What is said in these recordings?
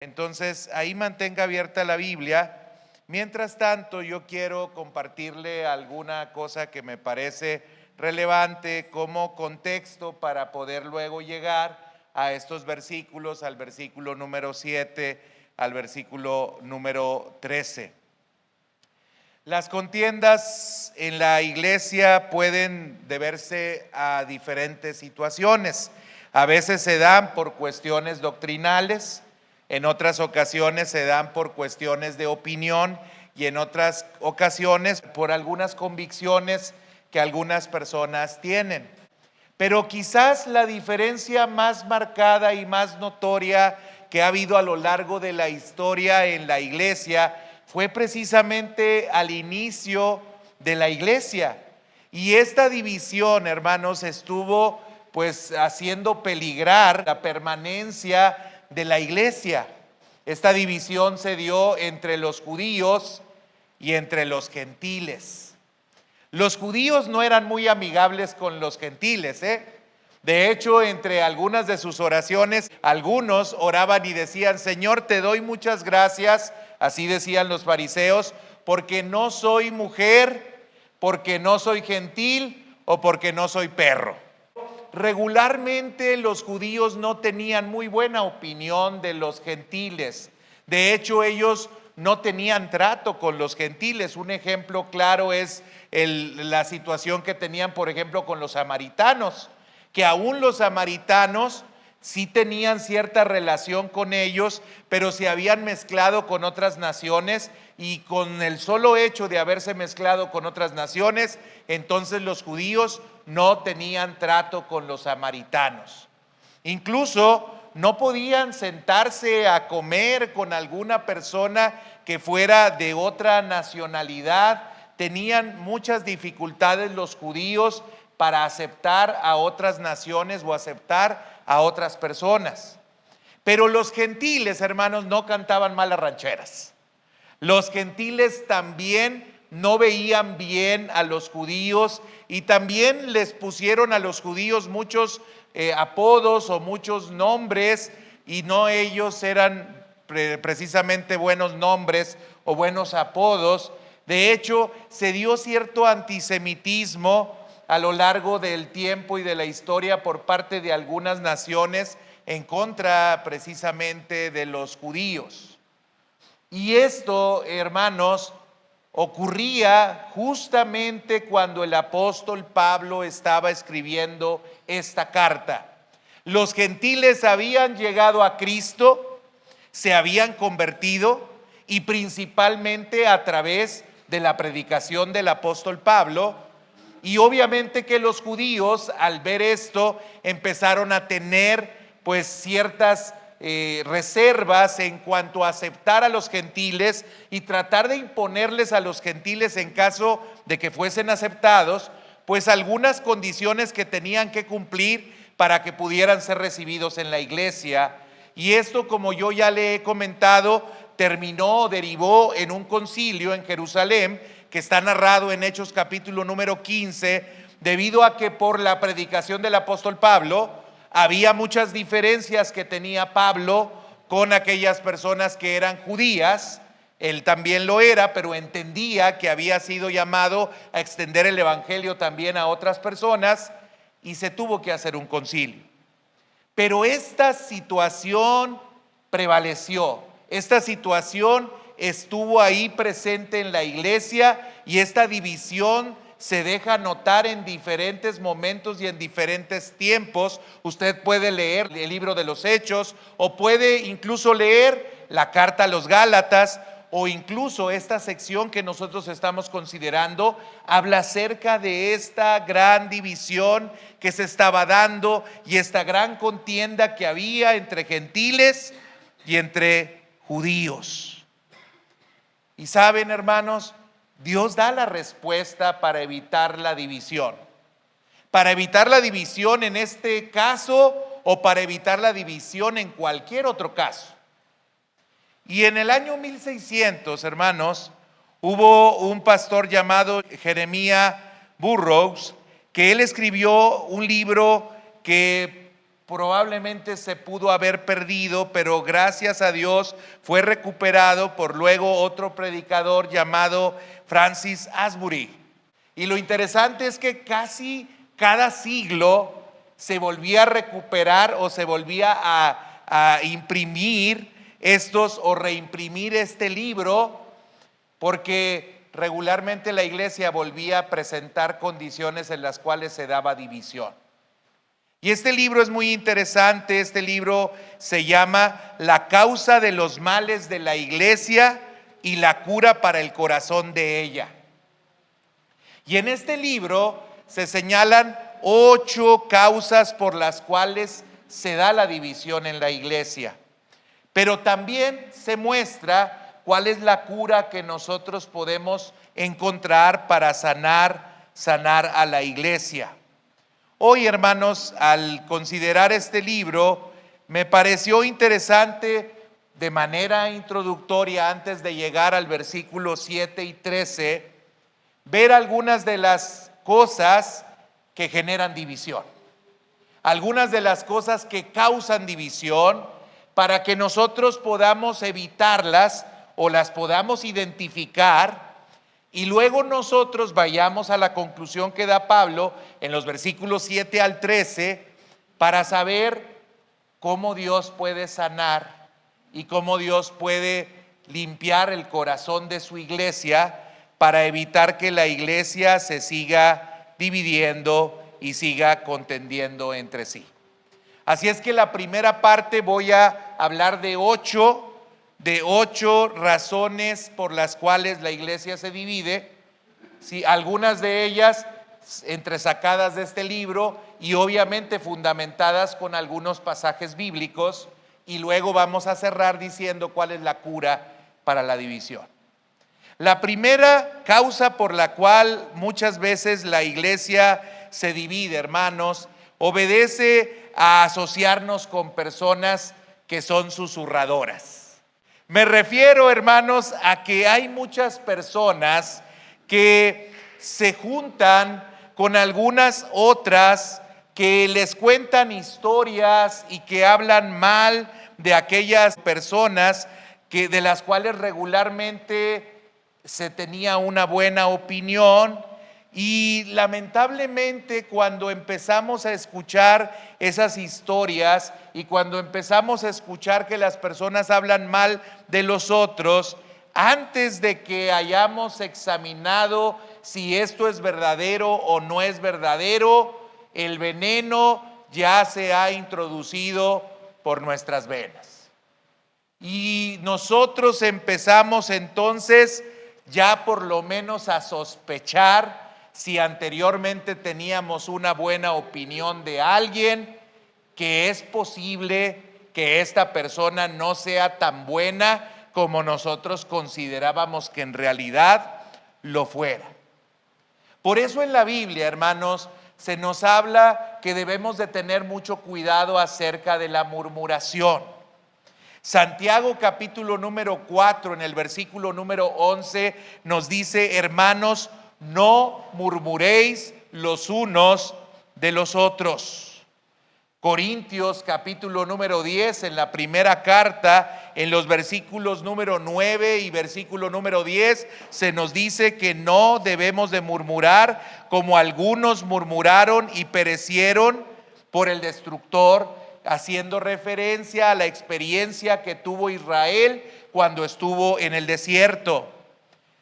Entonces, ahí mantenga abierta la Biblia. Mientras tanto, yo quiero compartirle alguna cosa que me parece relevante como contexto para poder luego llegar a estos versículos, al versículo número 7, al versículo número 13. Las contiendas en la iglesia pueden deberse a diferentes situaciones. A veces se dan por cuestiones doctrinales, en otras ocasiones se dan por cuestiones de opinión y en otras ocasiones por algunas convicciones que algunas personas tienen. Pero quizás la diferencia más marcada y más notoria que ha habido a lo largo de la historia en la iglesia fue precisamente al inicio de la iglesia. Y esta división, hermanos, estuvo pues haciendo peligrar la permanencia de la iglesia. Esta división se dio entre los judíos y entre los gentiles. Los judíos no eran muy amigables con los gentiles, De hecho, entre algunas de sus oraciones, algunos oraban y decían: Señor, te doy muchas gracias, así decían los fariseos, porque no soy mujer, porque no soy gentil o porque no soy perro. Regularmente los judíos no tenían muy buena opinión de los gentiles. De hecho, ellos no tenían trato con los gentiles. Un ejemplo claro es la situación que tenían, por ejemplo, con los samaritanos, que aún los samaritanos sí tenían cierta relación con ellos, pero se habían mezclado con otras naciones, y con el solo hecho de haberse mezclado con otras naciones, entonces los judíos no tenían trato con los samaritanos. Incluso no podían sentarse a comer con alguna persona que fuera de otra nacionalidad. Tenían muchas dificultades los judíos para aceptar a otras naciones o aceptar a otras personas. Pero los gentiles, hermanos, no cantaban malas rancheras. Los gentiles también no veían bien a los judíos y también les pusieron a los judíos muchos apodos o muchos nombres, y no ellos eran precisamente buenos nombres o buenos apodos. De hecho, se dio cierto antisemitismo a lo largo del tiempo y de la historia por parte de algunas naciones en contra precisamente de los judíos. Y esto, hermanos, ocurría justamente cuando el apóstol Pablo estaba escribiendo esta carta. Los gentiles habían llegado a Cristo, se habían convertido, y principalmente a través de la predicación del apóstol Pablo. Y obviamente que los judíos, al ver esto, empezaron a tener pues ciertas reservas en cuanto a aceptar a los gentiles y tratar de imponerles a los gentiles, en caso de que fuesen aceptados, pues algunas condiciones que tenían que cumplir para que pudieran ser recibidos en la iglesia. Y esto, como yo ya le he comentado, derivó en un concilio en Jerusalén, que está narrado en Hechos capítulo número 15, debido a que por la predicación del apóstol Pablo había muchas diferencias que tenía Pablo con aquellas personas que eran judías. Él también lo era, pero entendía que había sido llamado a extender el evangelio también a otras personas, y se tuvo que hacer un concilio. Pero esta situación prevaleció, esta situación estuvo ahí presente en la iglesia, y esta división se deja notar en diferentes momentos y en diferentes tiempos. Usted puede leer el libro de los Hechos, o puede incluso leer la carta a los Gálatas, o incluso esta sección que nosotros estamos considerando habla acerca de esta gran división que se estaba dando y esta gran contienda que había entre gentiles y entre judíos. Y saben, hermanos, Dios da la respuesta para evitar la división. Para evitar la división en este caso, o para evitar la división en cualquier otro caso. Y en el año 1600, hermanos, hubo un pastor llamado Jeremiah Burroughs, que él escribió un libro que probablemente se pudo haber perdido, pero gracias a Dios fue recuperado por luego otro predicador llamado Francis Asbury. Y lo interesante es que casi cada siglo se volvía a recuperar o se volvía a imprimir estos o reimprimir este libro, porque regularmente la iglesia volvía a presentar condiciones en las cuales se daba división. Y este libro es muy interesante. Este libro se llama La causa de los males de la iglesia y la cura para el corazón de ella. Y en este libro se señalan 8 causas por las cuales se da la división en la iglesia. Pero también se muestra cuál es la cura que nosotros podemos encontrar para sanar a la iglesia. Hoy, hermanos, al considerar este libro, me pareció interesante de manera introductoria, antes de llegar al versículo 7 y 13, ver algunas de las cosas que generan división, algunas de las cosas que causan división, para que nosotros podamos evitarlas o las podamos identificar, y luego nosotros vayamos a la conclusión que da Pablo en los versículos 7 al 13, para saber cómo Dios puede sanar y cómo Dios puede limpiar el corazón de su iglesia, para evitar que la iglesia se siga dividiendo y siga contendiendo entre sí. Así es que la primera parte voy a hablar de 8 razones por las cuales la iglesia se divide. Sí, algunas de ellas entresacadas de este libro y obviamente fundamentadas con algunos pasajes bíblicos, y luego vamos a cerrar diciendo cuál es la cura para la división. La primera causa por la cual muchas veces la iglesia se divide, hermanos, obedece a asociarnos con personas que son susurradoras. Me refiero, hermanos, a que hay muchas personas que se juntan con algunas otras que les cuentan historias y que hablan mal de aquellas personas de las cuales regularmente se tenía una buena opinión. Y lamentablemente, cuando empezamos a escuchar esas historias y cuando empezamos a escuchar que las personas hablan mal de los otros, antes de que hayamos examinado si esto es verdadero o no es verdadero, el veneno ya se ha introducido por nuestras venas. Y nosotros empezamos entonces ya por lo menos a sospechar si anteriormente teníamos una buena opinión de alguien, que es posible que esta persona no sea tan buena como nosotros considerábamos que en realidad lo fuera. Por eso en la Biblia, hermanos, se nos habla que debemos de tener mucho cuidado acerca de la murmuración. Santiago capítulo número 4, en el versículo número 11, nos dice: hermanos, no murmuréis los unos de los otros. Corintios capítulo número 10, en la primera carta, en los versículos número 9 y versículo número 10, se nos dice que no debemos de murmurar como algunos murmuraron y perecieron por el destructor, haciendo referencia a la experiencia que tuvo Israel cuando estuvo en el desierto.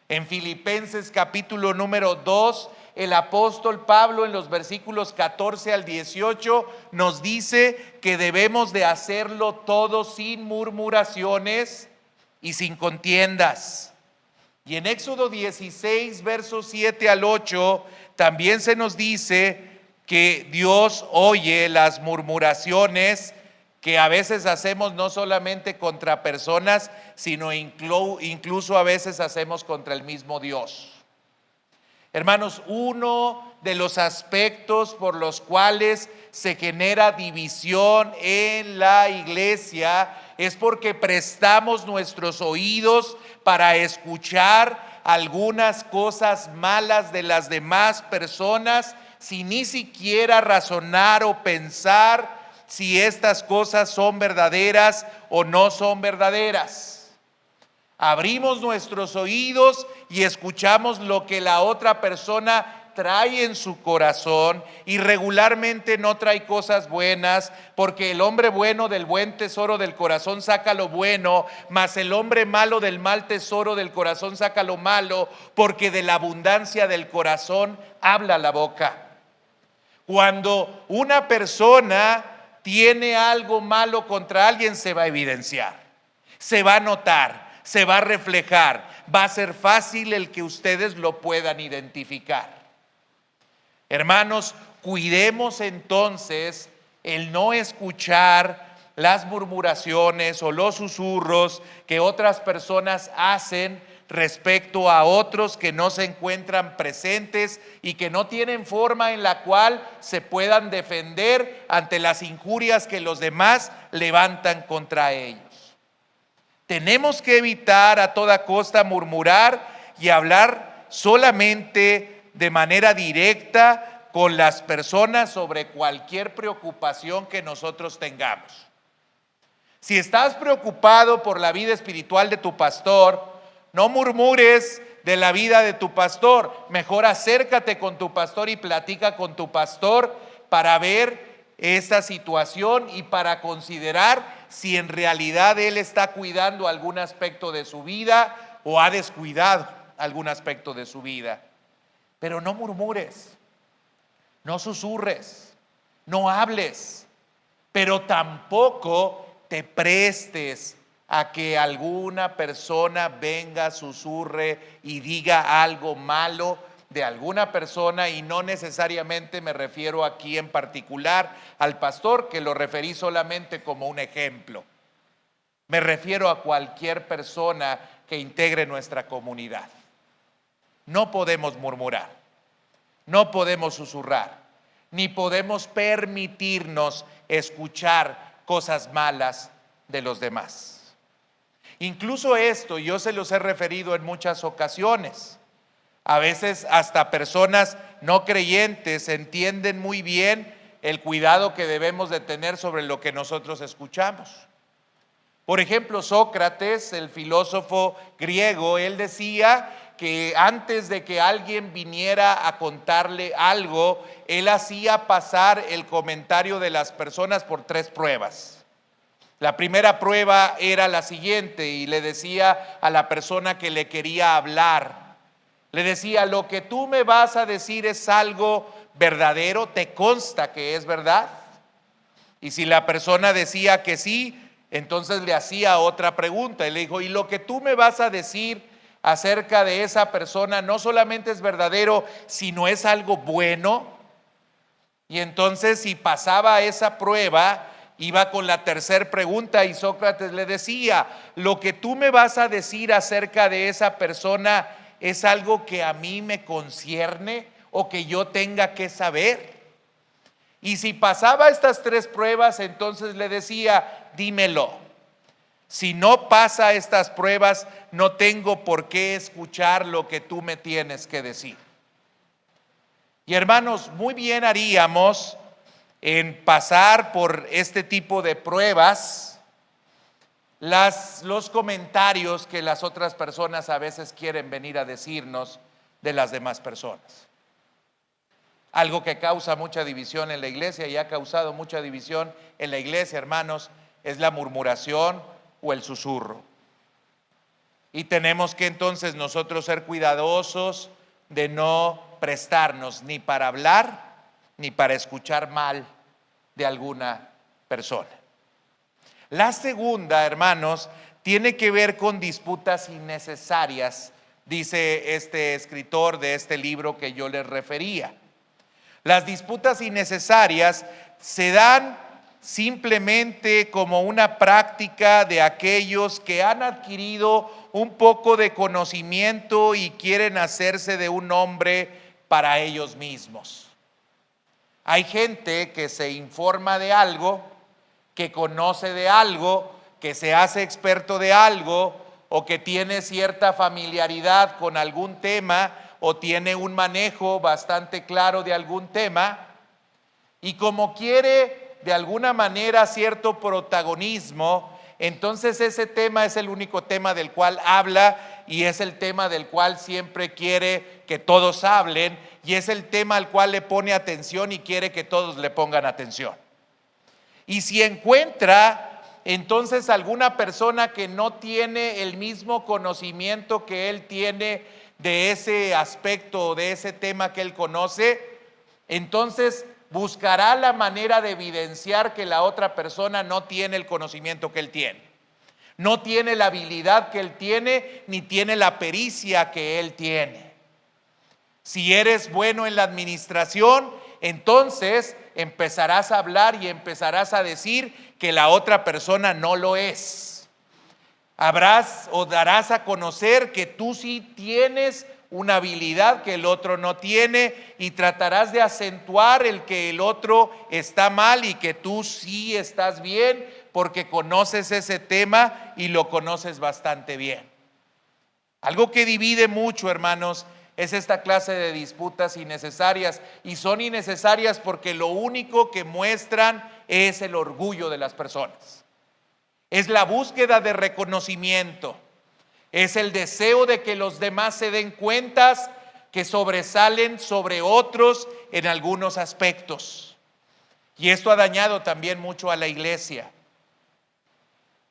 En Filipenses capítulo número 2, el apóstol Pablo, en los versículos 14 al 18, nos dice que debemos de hacerlo todo sin murmuraciones y sin contiendas. Y en Éxodo 16, versos 7 al 8, también se nos dice que Dios oye las murmuraciones que a veces hacemos no solamente contra personas, sino incluso a veces hacemos contra el mismo Dios. Hermanos, uno de los aspectos por los cuales se genera división en la iglesia es porque prestamos nuestros oídos para escuchar algunas cosas malas de las demás personas sin ni siquiera razonar o pensar si estas cosas son verdaderas o no son verdaderas. Abrimos nuestros oídos y escuchamos lo que la otra persona trae en su corazón, y regularmente no trae cosas buenas, porque el hombre bueno del buen tesoro del corazón saca lo bueno, mas el hombre malo del mal tesoro del corazón saca lo malo, porque de la abundancia del corazón habla la boca. Cuando una persona tiene algo malo contra alguien, se va a evidenciar, se va a notar, se va a reflejar, va a ser fácil el que ustedes lo puedan identificar. Hermanos, cuidemos entonces el no escuchar las murmuraciones o los susurros que otras personas hacen respecto a otros que no se encuentran presentes y que no tienen forma en la cual se puedan defender ante las injurias que los demás levantan contra ellos. Tenemos que evitar a toda costa murmurar y hablar solamente de manera directa con las personas sobre cualquier preocupación que nosotros tengamos. Si estás preocupado por la vida espiritual de tu pastor, no murmures de la vida de tu pastor. Mejor acércate con tu pastor y platica con tu pastor para ver esta situación y para considerar si en realidad él está cuidando algún aspecto de su vida o ha descuidado algún aspecto de su vida. Pero no murmures, no susurres, no hables, pero tampoco te prestes a que alguna persona venga, susurre y diga algo malo de alguna persona, y no necesariamente me refiero aquí en particular al pastor, que lo referí solamente como un ejemplo. Me refiero a cualquier persona que integre nuestra comunidad. No podemos murmurar, no podemos susurrar, ni podemos permitirnos escuchar cosas malas de los demás. Incluso esto yo se los he referido en muchas ocasiones. A veces hasta personas no creyentes entienden muy bien el cuidado que debemos de tener sobre lo que nosotros escuchamos. Por ejemplo, Sócrates, el filósofo griego, él decía que antes de que alguien viniera a contarle algo, él hacía pasar el comentario de las personas por 3 pruebas. La primera prueba era la siguiente, y le decía a la persona que le quería hablar, le decía: lo que tú me vas a decir es algo verdadero, ¿te consta que es verdad? Y si la persona decía que sí, entonces le hacía otra pregunta y le dijo: ¿y lo que tú me vas a decir acerca de esa persona no solamente es verdadero, sino es algo bueno? Y entonces, si pasaba esa prueba, iba con la tercera pregunta, y Sócrates le decía: lo que tú me vas a decir acerca de esa persona es algo que a mí me concierne o que yo tenga que saber. Y si pasaba estas 3 pruebas, entonces le decía: dímelo. Si no pasa estas pruebas, no tengo por qué escuchar lo que tú me tienes que decir. Y hermanos, muy bien haríamos en pasar por este tipo de pruebas los comentarios que las otras personas a veces quieren venir a decirnos de las demás personas. Algo que causa mucha división en la iglesia, y ha causado mucha división en la iglesia, hermanos, es la murmuración o el susurro. Y tenemos que entonces nosotros ser cuidadosos de no prestarnos ni para hablar ni para escuchar mal de alguna persona. La segunda, hermanos, tiene que ver con disputas innecesarias, dice este escritor de este libro que yo les refería. Las disputas innecesarias se dan simplemente como una práctica de aquellos que han adquirido un poco de conocimiento y quieren hacerse de un nombre para ellos mismos. Hay gente que se informa de algo, que conoce de algo, que se hace experto de algo, o que tiene cierta familiaridad con algún tema, o tiene un manejo bastante claro de algún tema, y como quiere de alguna manera cierto protagonismo, entonces ese tema es el único tema del cual habla y es el tema del cual siempre quiere que todos hablen y es el tema al cual le pone atención y quiere que todos le pongan atención. Y si encuentra entonces alguna persona que no tiene el mismo conocimiento que él tiene de ese aspecto, de ese tema que él conoce, entonces buscará la manera de evidenciar que la otra persona no tiene el conocimiento que él tiene, no tiene la habilidad que él tiene, ni tiene la pericia que él tiene. Si eres bueno en la administración, entonces empezarás a hablar y empezarás a decir que la otra persona no lo es. Habrás o darás a conocer que tú sí tienes una habilidad que el otro no tiene y tratarás de acentuar el que el otro está mal y que tú sí estás bien porque conoces ese tema y lo conoces bastante bien. Algo que divide mucho, hermanos, es esta clase de disputas innecesarias, y son innecesarias porque lo único que muestran es el orgullo de las personas. Es la búsqueda de reconocimiento, es el deseo de que los demás se den cuenta que sobresalen sobre otros en algunos aspectos. Y esto ha dañado también mucho a la iglesia.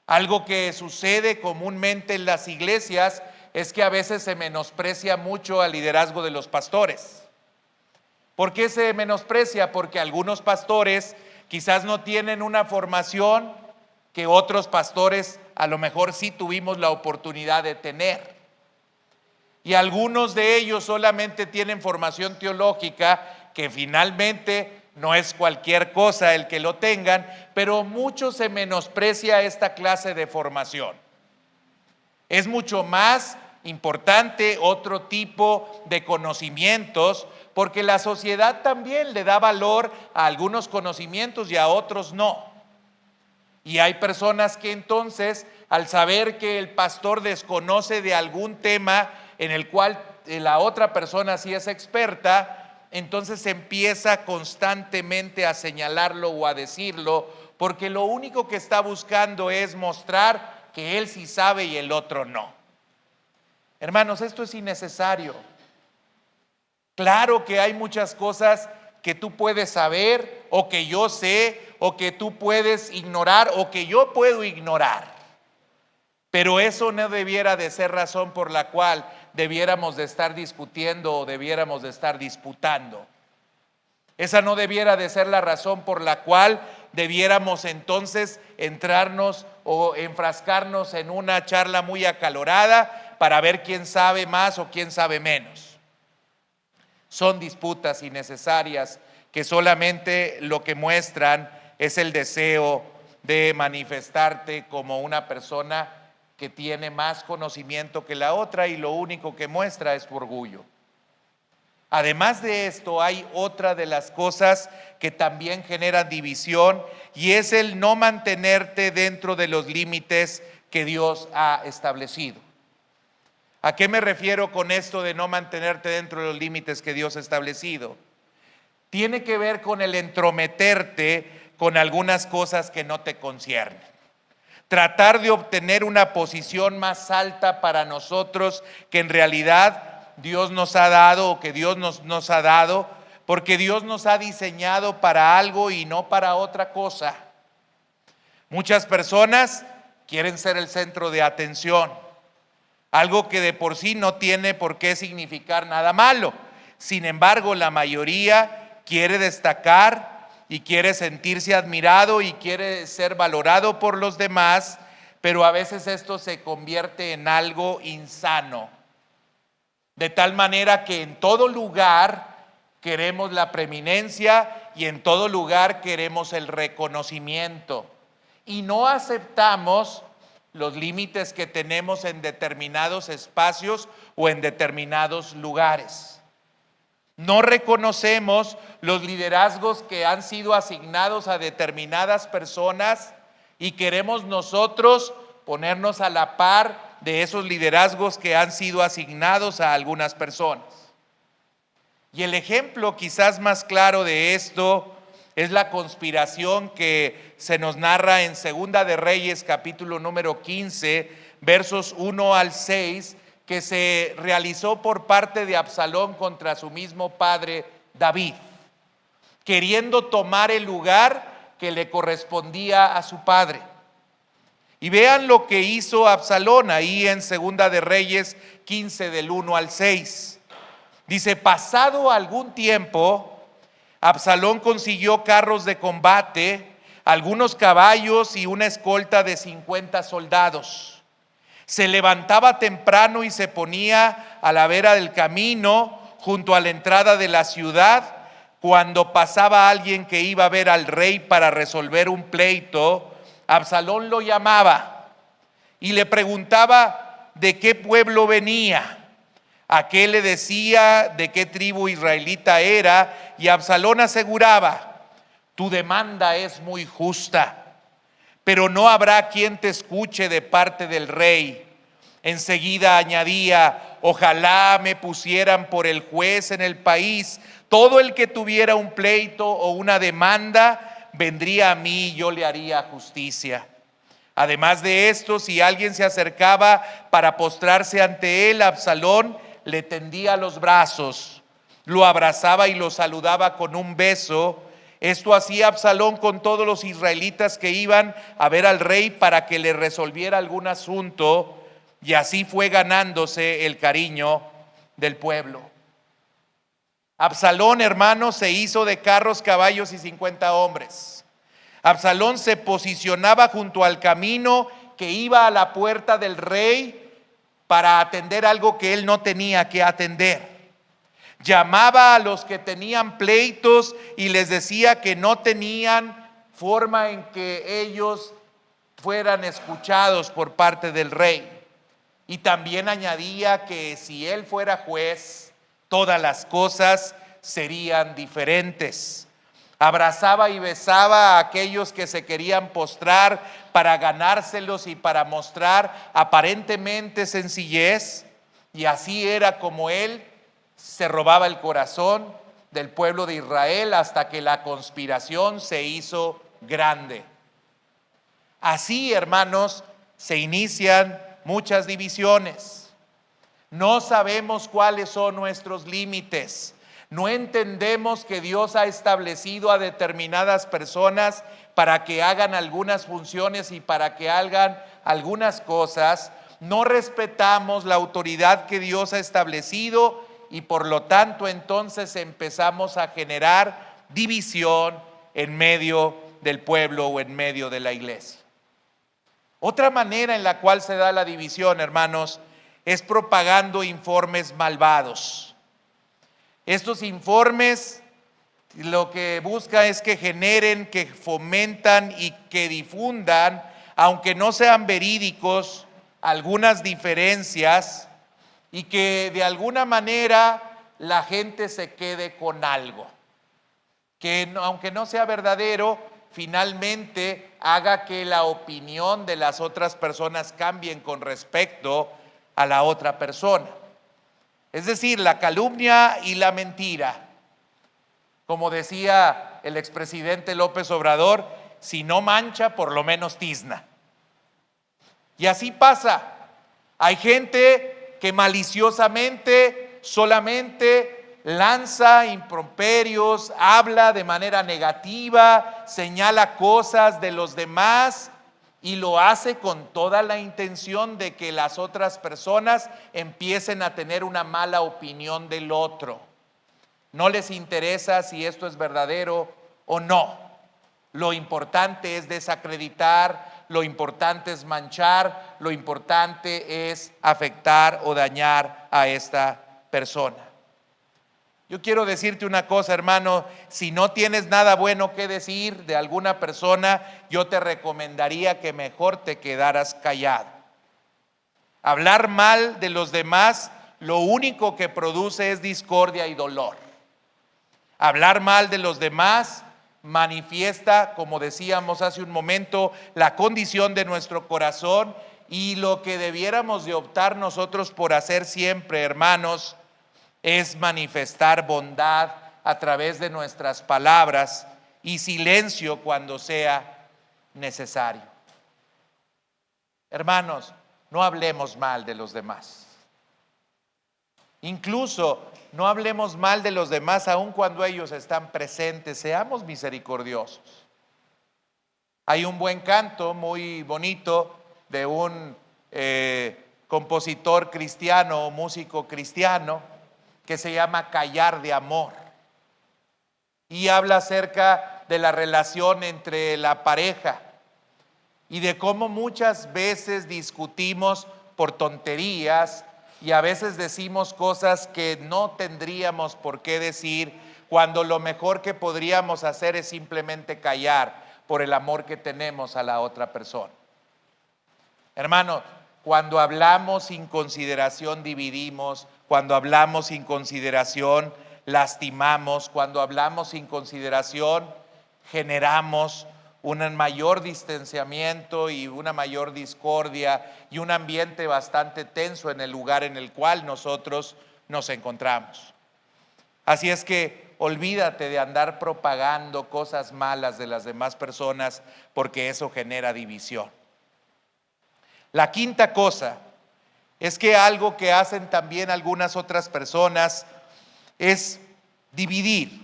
Algo que sucede comúnmente en las iglesias es que a veces se menosprecia mucho al liderazgo de los pastores. ¿Por qué se menosprecia? Porque algunos pastores quizás no tienen una formación que otros pastores a lo mejor sí tuvimos la oportunidad de tener. Y algunos de ellos solamente tienen formación teológica, que finalmente no es cualquier cosa el que lo tengan, pero mucho se menosprecia esta clase de formación. Es mucho más importante otro tipo de conocimientos, porque la sociedad también le da valor a algunos conocimientos y a otros no. Y hay personas que entonces, al saber que el pastor desconoce de algún tema en el cual la otra persona sí es experta, entonces empieza constantemente a señalarlo o a decirlo, porque lo único que está buscando es mostrar que él sí sabe y el otro no. Hermanos, esto es innecesario. Claro que hay muchas cosas que tú puedes saber, o que yo sé, o que tú puedes ignorar, o que yo puedo ignorar. Pero eso no debiera de ser razón por la cual debiéramos de estar discutiendo o debiéramos de estar disputando. Esa no debiera de ser la razón por la cual debiéramos entonces entrarnos o enfrascarnos en una charla muy acalorada para ver quién sabe más o quién sabe menos. Son disputas innecesarias que solamente lo que muestran es el deseo de manifestarte como una persona que tiene más conocimiento que la otra, y lo único que muestra es tu orgullo. Además de esto, hay otra de las cosas que también generan división, y es el no mantenerte dentro de los límites que Dios ha establecido. ¿A qué me refiero con esto de no mantenerte dentro de los límites que Dios ha establecido? Tiene que ver con el entrometerte con algunas cosas que no te conciernen. Tratar de obtener una posición más alta para nosotros que en realidad Dios nos ha dado, o que Dios nos ha dado, porque Dios nos ha diseñado para algo y no para otra cosa. Muchas personas quieren ser el centro de atención, algo que de por sí no tiene por qué significar nada malo. Sin embargo, la mayoría quiere destacar y quiere sentirse admirado y quiere ser valorado por los demás, pero a veces esto se convierte en algo insano. De tal manera que en todo lugar queremos la preeminencia y en todo lugar queremos el reconocimiento. Y no aceptamos los límites que tenemos en determinados espacios o en determinados lugares. No reconocemos los liderazgos que han sido asignados a determinadas personas y queremos nosotros ponernos a la par de esos liderazgos que han sido asignados a algunas personas. Y el ejemplo quizás más claro de esto Es la conspiración que se nos narra en Segunda de Reyes, capítulo número 15, versos 1 al 6, que se realizó por parte de Absalón contra su mismo padre David, queriendo tomar el lugar que le correspondía a su padre. Y vean lo que hizo Absalón ahí en Segunda de Reyes 15 del 1 al 6. Dice: pasado algún tiempo, Absalón consiguió carros de combate, algunos caballos y una escolta de 50 soldados. Se levantaba temprano y se ponía a la vera del camino junto a la entrada de la ciudad. Cuando pasaba alguien que iba a ver al rey para resolver un pleito, Absalón lo llamaba y le preguntaba de qué pueblo venía. Aquel le decía de qué tribu israelita era, y Absalón aseguraba: tu demanda es muy justa, pero no habrá quien te escuche de parte del rey. Enseguida añadía: ojalá me pusieran por el juez en el país. Todo el que tuviera un pleito o una demanda vendría a mí y yo le haría justicia. Además de esto, si alguien se acercaba para postrarse ante él, Absalón le tendía los brazos, lo abrazaba y lo saludaba con un beso. Esto hacía Absalón con todos los israelitas que iban a ver al rey para que le resolviera algún asunto, y así fue ganándose el cariño del pueblo. Absalón, hermanos, se hizo de carros, caballos y 50 hombres. Absalón se posicionaba junto al camino que iba a la puerta del rey para atender algo que él no tenía que atender. Llamaba a los que tenían pleitos y les decía que no tenían forma en que ellos fueran escuchados por parte del rey. Y también añadía que si él fuera juez, todas las cosas serían diferentes. Abrazaba y besaba a aquellos que se querían postrar para ganárselos y para mostrar aparentemente sencillez, y así era como él se robaba el corazón del pueblo de Israel hasta que la conspiración se hizo grande. Así, hermanos, se inician muchas divisiones. No sabemos cuáles son nuestros límites. No entendemos que Dios ha establecido a determinadas personas para que hagan algunas funciones y para que hagan algunas cosas. No respetamos la autoridad que Dios ha establecido y por lo tanto entonces empezamos a generar división en medio del pueblo o en medio de la iglesia. Otra manera en la cual se da la división, hermanos, es propagando informes malvados. Estos informes lo que busca es que generen, que fomentan y que difundan, aunque no sean verídicos, algunas diferencias, y que de alguna manera la gente se quede con algo, que aunque no sea verdadero, finalmente haga que la opinión de las otras personas cambien con respecto a la otra persona. Es decir, la calumnia y la mentira. Como decía el expresidente López Obrador, si no mancha, por lo menos tizna. Y así pasa. Hay gente que maliciosamente solamente lanza improperios, habla de manera negativa, señala cosas de los demás y lo hace con toda la intención de que las otras personas empiecen a tener una mala opinión del otro. No les interesa si esto es verdadero o no. Lo importante es desacreditar, lo importante es manchar, lo importante es afectar o dañar a esta persona. Yo quiero decirte una cosa, hermano: si no tienes nada bueno que decir de alguna persona, yo te recomendaría que mejor te quedaras callado. Hablar mal de los demás lo único que produce es discordia y dolor. Hablar mal de los demás manifiesta, como decíamos hace un momento, la condición de nuestro corazón, y lo que debiéramos de optar nosotros por hacer siempre, hermanos, es manifestar bondad a través de nuestras palabras y silencio cuando sea necesario. Hermanos, no hablemos mal de los demás. Incluso no hablemos mal de los demás aun cuando ellos están presentes. Seamos misericordiosos. Hay un buen canto muy bonito de un compositor cristiano o músico cristiano que se llama Callar de Amor, y habla acerca de la relación entre la pareja y de cómo muchas veces discutimos por tonterías y a veces decimos cosas que no tendríamos por qué decir, cuando lo mejor que podríamos hacer es simplemente callar por el amor que tenemos a la otra persona. Hermano, cuando hablamos sin consideración dividimos, cuando hablamos sin consideración lastimamos, cuando hablamos sin consideración generamos un mayor distanciamiento y una mayor discordia y un ambiente bastante tenso en el lugar en el cual nosotros nos encontramos. Así es que olvídate de andar propagando cosas malas de las demás personas, porque eso genera división. La quinta cosa es que algo que hacen también algunas otras personas es dividir,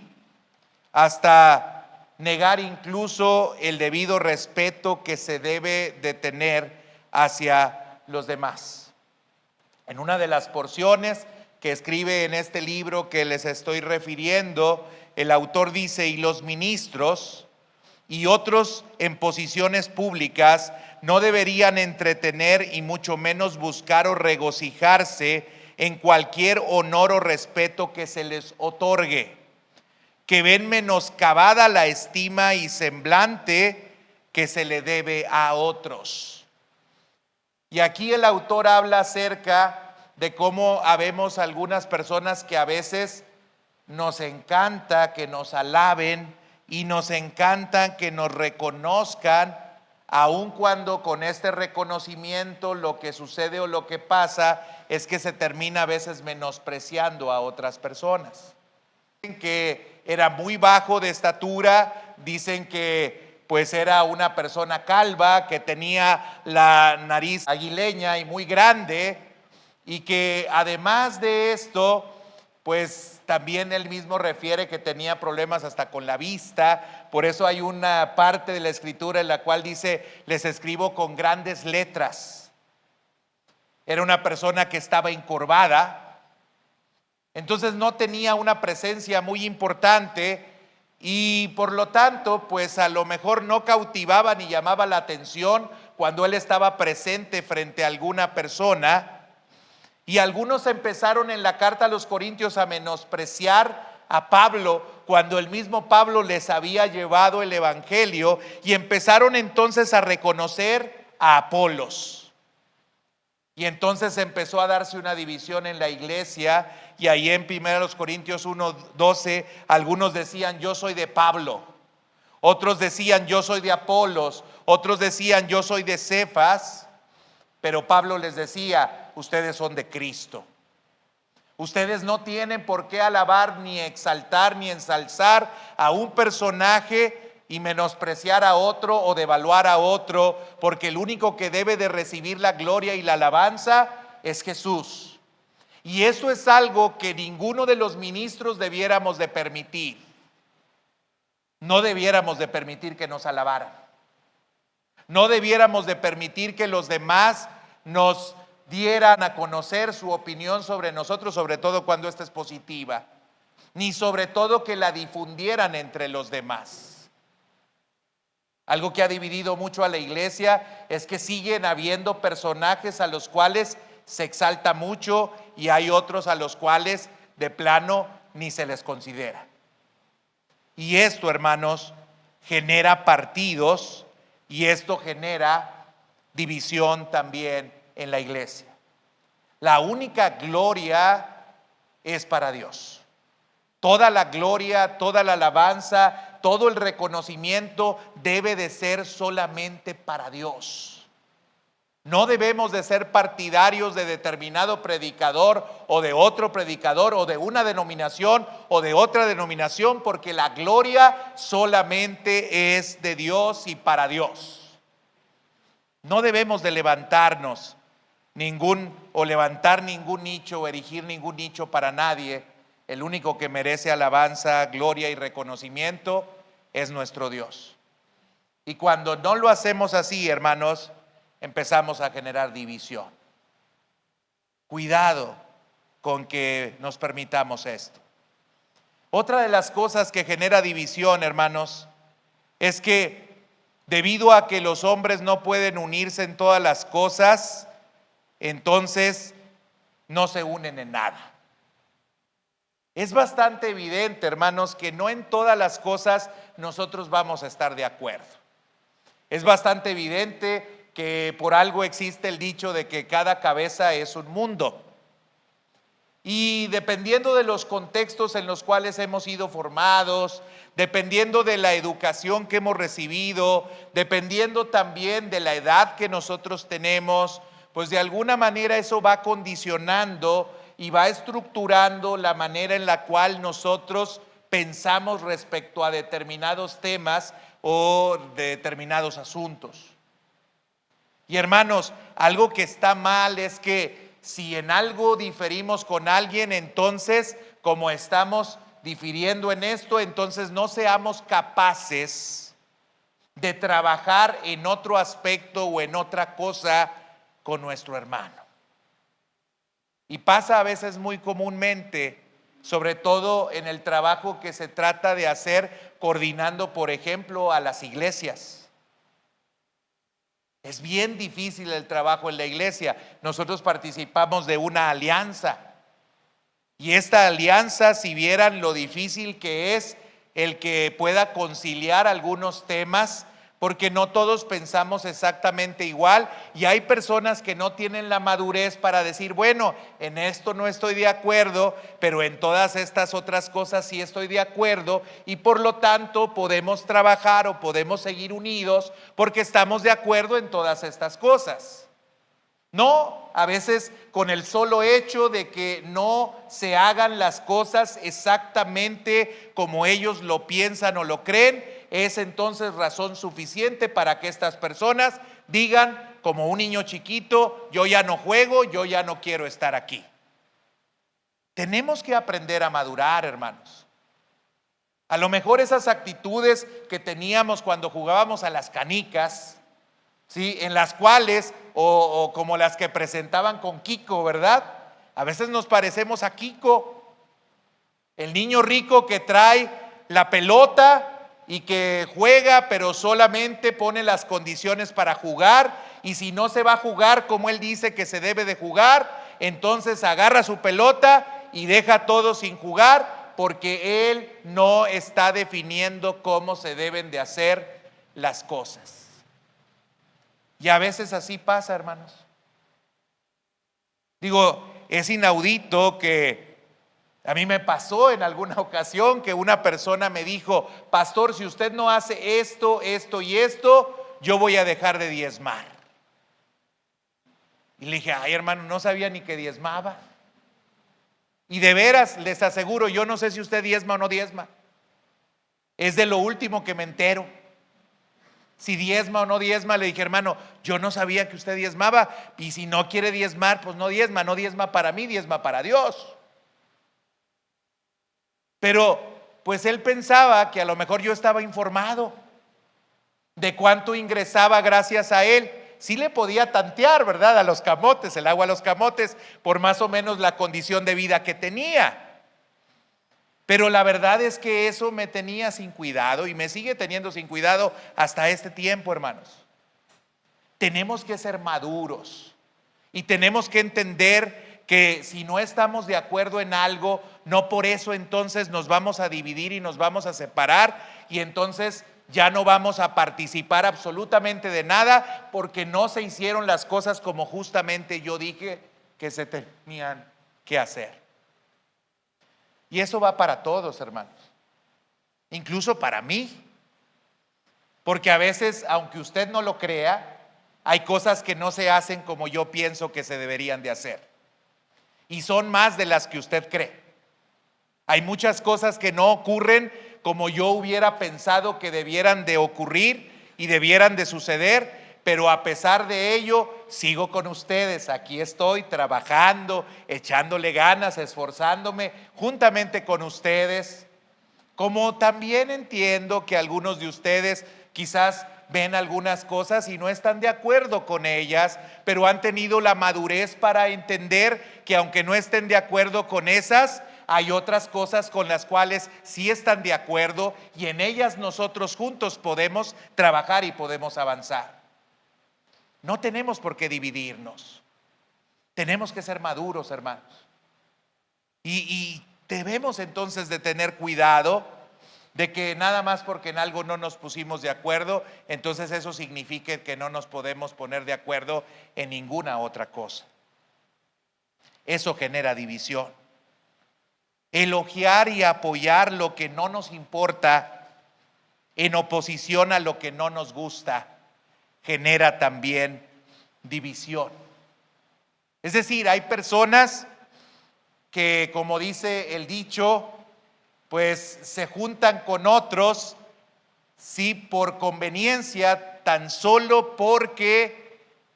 hasta negar incluso el debido respeto que se debe de tener hacia los demás. En una de las porciones que escribe en este libro que les estoy refiriendo, el autor dice: y los ministros y otros en posiciones públicas no deberían entretener y mucho menos buscar o regocijarse en cualquier honor o respeto que se les otorgue, que ven menoscabada la estima y semblante que se le debe a otros. Y aquí el autor habla acerca de cómo habemos algunas personas que a veces nos encanta que nos alaben y nos encanta que nos reconozcan, aun cuando con este reconocimiento lo que sucede o lo que pasa es que se termina a veces menospreciando a otras personas. Dicen que era muy bajo de estatura, dicen que pues era una persona calva, que tenía la nariz aguileña y muy grande, y que además de esto, pues también él mismo refiere que tenía problemas hasta con la vista. Por eso hay una parte de la escritura en la cual dice: les escribo con grandes letras. Era una persona que estaba encorvada, entonces no tenía una presencia muy importante y por lo tanto pues a lo mejor no cautivaba ni llamaba la atención cuando él estaba presente frente a alguna persona. Y algunos empezaron en la carta a los Corintios a menospreciar a Pablo cuando el mismo Pablo les había llevado el evangelio, y empezaron entonces a reconocer a Apolos. Y entonces empezó a darse una división en la iglesia, y ahí en 1 Corintios 1:12 algunos decían: yo soy de Pablo, otros decían: yo soy de Apolos, otros decían: yo soy de Cefas. Pero Pablo les decía: ustedes son de Cristo. Ustedes no tienen por qué alabar, ni exaltar, ni ensalzar a un personaje y menospreciar a otro o devaluar a otro, porque el único que debe de recibir la gloria y la alabanza es Jesús. Y eso es algo que ninguno de los ministros debiéramos de permitir. No debiéramos de permitir que nos alabaran. No debiéramos de permitir que los demás nos dieran a conocer su opinión sobre nosotros, sobre todo cuando esta es positiva, ni sobre todo que la difundieran entre los demás. Algo que ha dividido mucho a la iglesia es que siguen habiendo personajes a los cuales se exalta mucho y hay otros a los cuales de plano ni se les considera. Y esto, hermanos, genera partidos, y esto genera división también en la iglesia. La única gloria es para Dios. Toda la gloria, toda la alabanza, todo el reconocimiento debe de ser solamente para Dios. No debemos de ser partidarios de determinado predicador o de otro predicador o de una denominación o de otra denominación, porque la gloria solamente es de Dios y para Dios. No debemos de levantarnos levantar ningún nicho o erigir ningún nicho para nadie. El único que merece alabanza, gloria y reconocimiento es nuestro Dios. Y cuando no lo hacemos así, hermanos, empezamos a generar división. Cuidado con que nos permitamos esto. Otra de las cosas que genera división, hermanos, es que debido a que los hombres no pueden unirse en todas las cosas, entonces no se unen en nada. Es bastante evidente, hermanos, que no en todas las cosas nosotros vamos a estar de acuerdo. Es bastante evidente que por algo existe el dicho de que cada cabeza es un mundo. Y dependiendo de los contextos en los cuales hemos sido formados, dependiendo de la educación que hemos recibido, dependiendo también de la edad que nosotros tenemos, pues de alguna manera eso va condicionando y va estructurando la manera en la cual nosotros pensamos respecto a determinados temas o de determinados asuntos. Y hermanos, algo que está mal es que si en algo diferimos con alguien, entonces como estamos difiriendo en esto, entonces no seamos capaces de trabajar en otro aspecto o en otra cosa con nuestro hermano. Y pasa a veces muy comúnmente, sobre todo en el trabajo que se trata de hacer coordinando, por ejemplo, a las iglesias. Es bien difícil el trabajo en la iglesia. Nosotros participamos de una alianza. Y esta alianza, si vieran lo difícil que es el que pueda conciliar algunos temas, porque no todos pensamos exactamente igual y hay personas que no tienen la madurez para decir, bueno, en esto no estoy de acuerdo, pero en todas estas otras cosas sí estoy de acuerdo y por lo tanto podemos trabajar o podemos seguir unidos porque estamos de acuerdo en todas estas cosas. No, a veces con el solo hecho de que no se hagan las cosas exactamente como ellos lo piensan o lo creen, es entonces razón suficiente para que estas personas digan, como un niño chiquito, yo ya no juego, yo ya no quiero estar aquí. Tenemos que aprender a madurar, hermanos. A lo mejor esas actitudes que teníamos cuando jugábamos a las canicas, ¿sí? En las cuales, o como las que presentaban con Kiko, ¿verdad? A veces nos parecemos a Kiko, el niño rico que trae la pelota y que juega, pero solamente pone las condiciones para jugar, y si no se va a jugar como él dice que se debe de jugar, entonces agarra su pelota y deja todo sin jugar, porque él no está definiendo cómo se deben de hacer las cosas. Y a veces así pasa, hermanos. Digo, es inaudito que a mí me pasó en alguna ocasión que una persona me dijo, pastor, si usted no hace esto, esto y esto, yo voy a dejar de diezmar. Y le dije, ay hermano, no sabía ni que diezmaba. Y de veras, les aseguro, yo no sé si usted diezma o no diezma. Es de lo último que me entero. Si diezma o no diezma, le dije, hermano, yo no sabía que usted diezmaba. Y si no quiere diezmar, pues no diezma para mí, diezma para Dios. Pero pues él pensaba que a lo mejor yo estaba informado de cuánto ingresaba gracias a él. Sí le podía tantear, ¿verdad? A los camotes, el agua a los camotes, por más o menos la condición de vida que tenía. Pero la verdad es que eso me tenía sin cuidado y me sigue teniendo sin cuidado hasta este tiempo, hermanos. Tenemos que ser maduros y tenemos que entender que si no estamos de acuerdo en algo, no por eso entonces nos vamos a dividir y nos vamos a separar y entonces ya no vamos a participar absolutamente de nada porque no se hicieron las cosas como justamente yo dije que se tenían que hacer. Y eso va para todos, hermanos, incluso para mí, porque a veces, aunque usted no lo crea, hay cosas que no se hacen como yo pienso que se deberían de hacer. Y son más de las que usted cree. Hay muchas cosas que no ocurren como yo hubiera pensado que debieran de ocurrir y debieran de suceder, pero a pesar de ello, sigo con ustedes. Aquí estoy trabajando, echándole ganas, esforzándome juntamente con ustedes. Como también entiendo que algunos de ustedes quizás ven algunas cosas y no están de acuerdo con ellas, pero han tenido la madurez para entender que aunque no estén de acuerdo con esas, hay otras cosas con las cuales sí están de acuerdo y en ellas nosotros juntos podemos trabajar y podemos avanzar. No tenemos por qué dividirnos. Tenemos que ser maduros, hermanos. Y debemos entonces de tener cuidado de que nada más porque en algo no nos pusimos de acuerdo, entonces eso significa que no nos podemos poner de acuerdo en ninguna otra cosa. Eso genera división. Elogiar y apoyar lo que no nos importa en oposición a lo que no nos gusta genera también división. Es decir, hay personas que, como dice el dicho, pues se juntan con otros, sí, por conveniencia, tan solo porque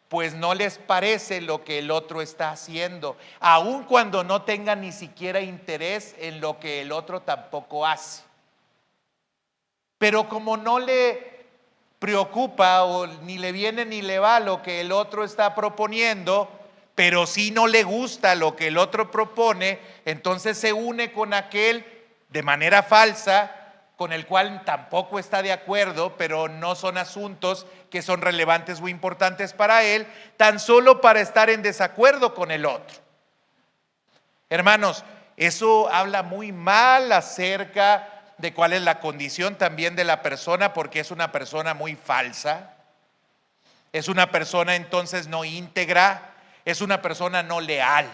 pues no les parece lo que el otro está haciendo, aun cuando no tengan ni siquiera interés en lo que el otro tampoco hace. Pero como no le preocupa o ni le viene ni le va lo que el otro está proponiendo, pero sí no le gusta lo que el otro propone, entonces se une con aquel de manera falsa, con el cual tampoco está de acuerdo, pero no son asuntos que son relevantes o importantes para él, tan solo para estar en desacuerdo con el otro. Hermanos, eso habla muy mal acerca de cuál es la condición también de la persona, porque es una persona muy falsa, es una persona entonces no íntegra, es una persona no leal.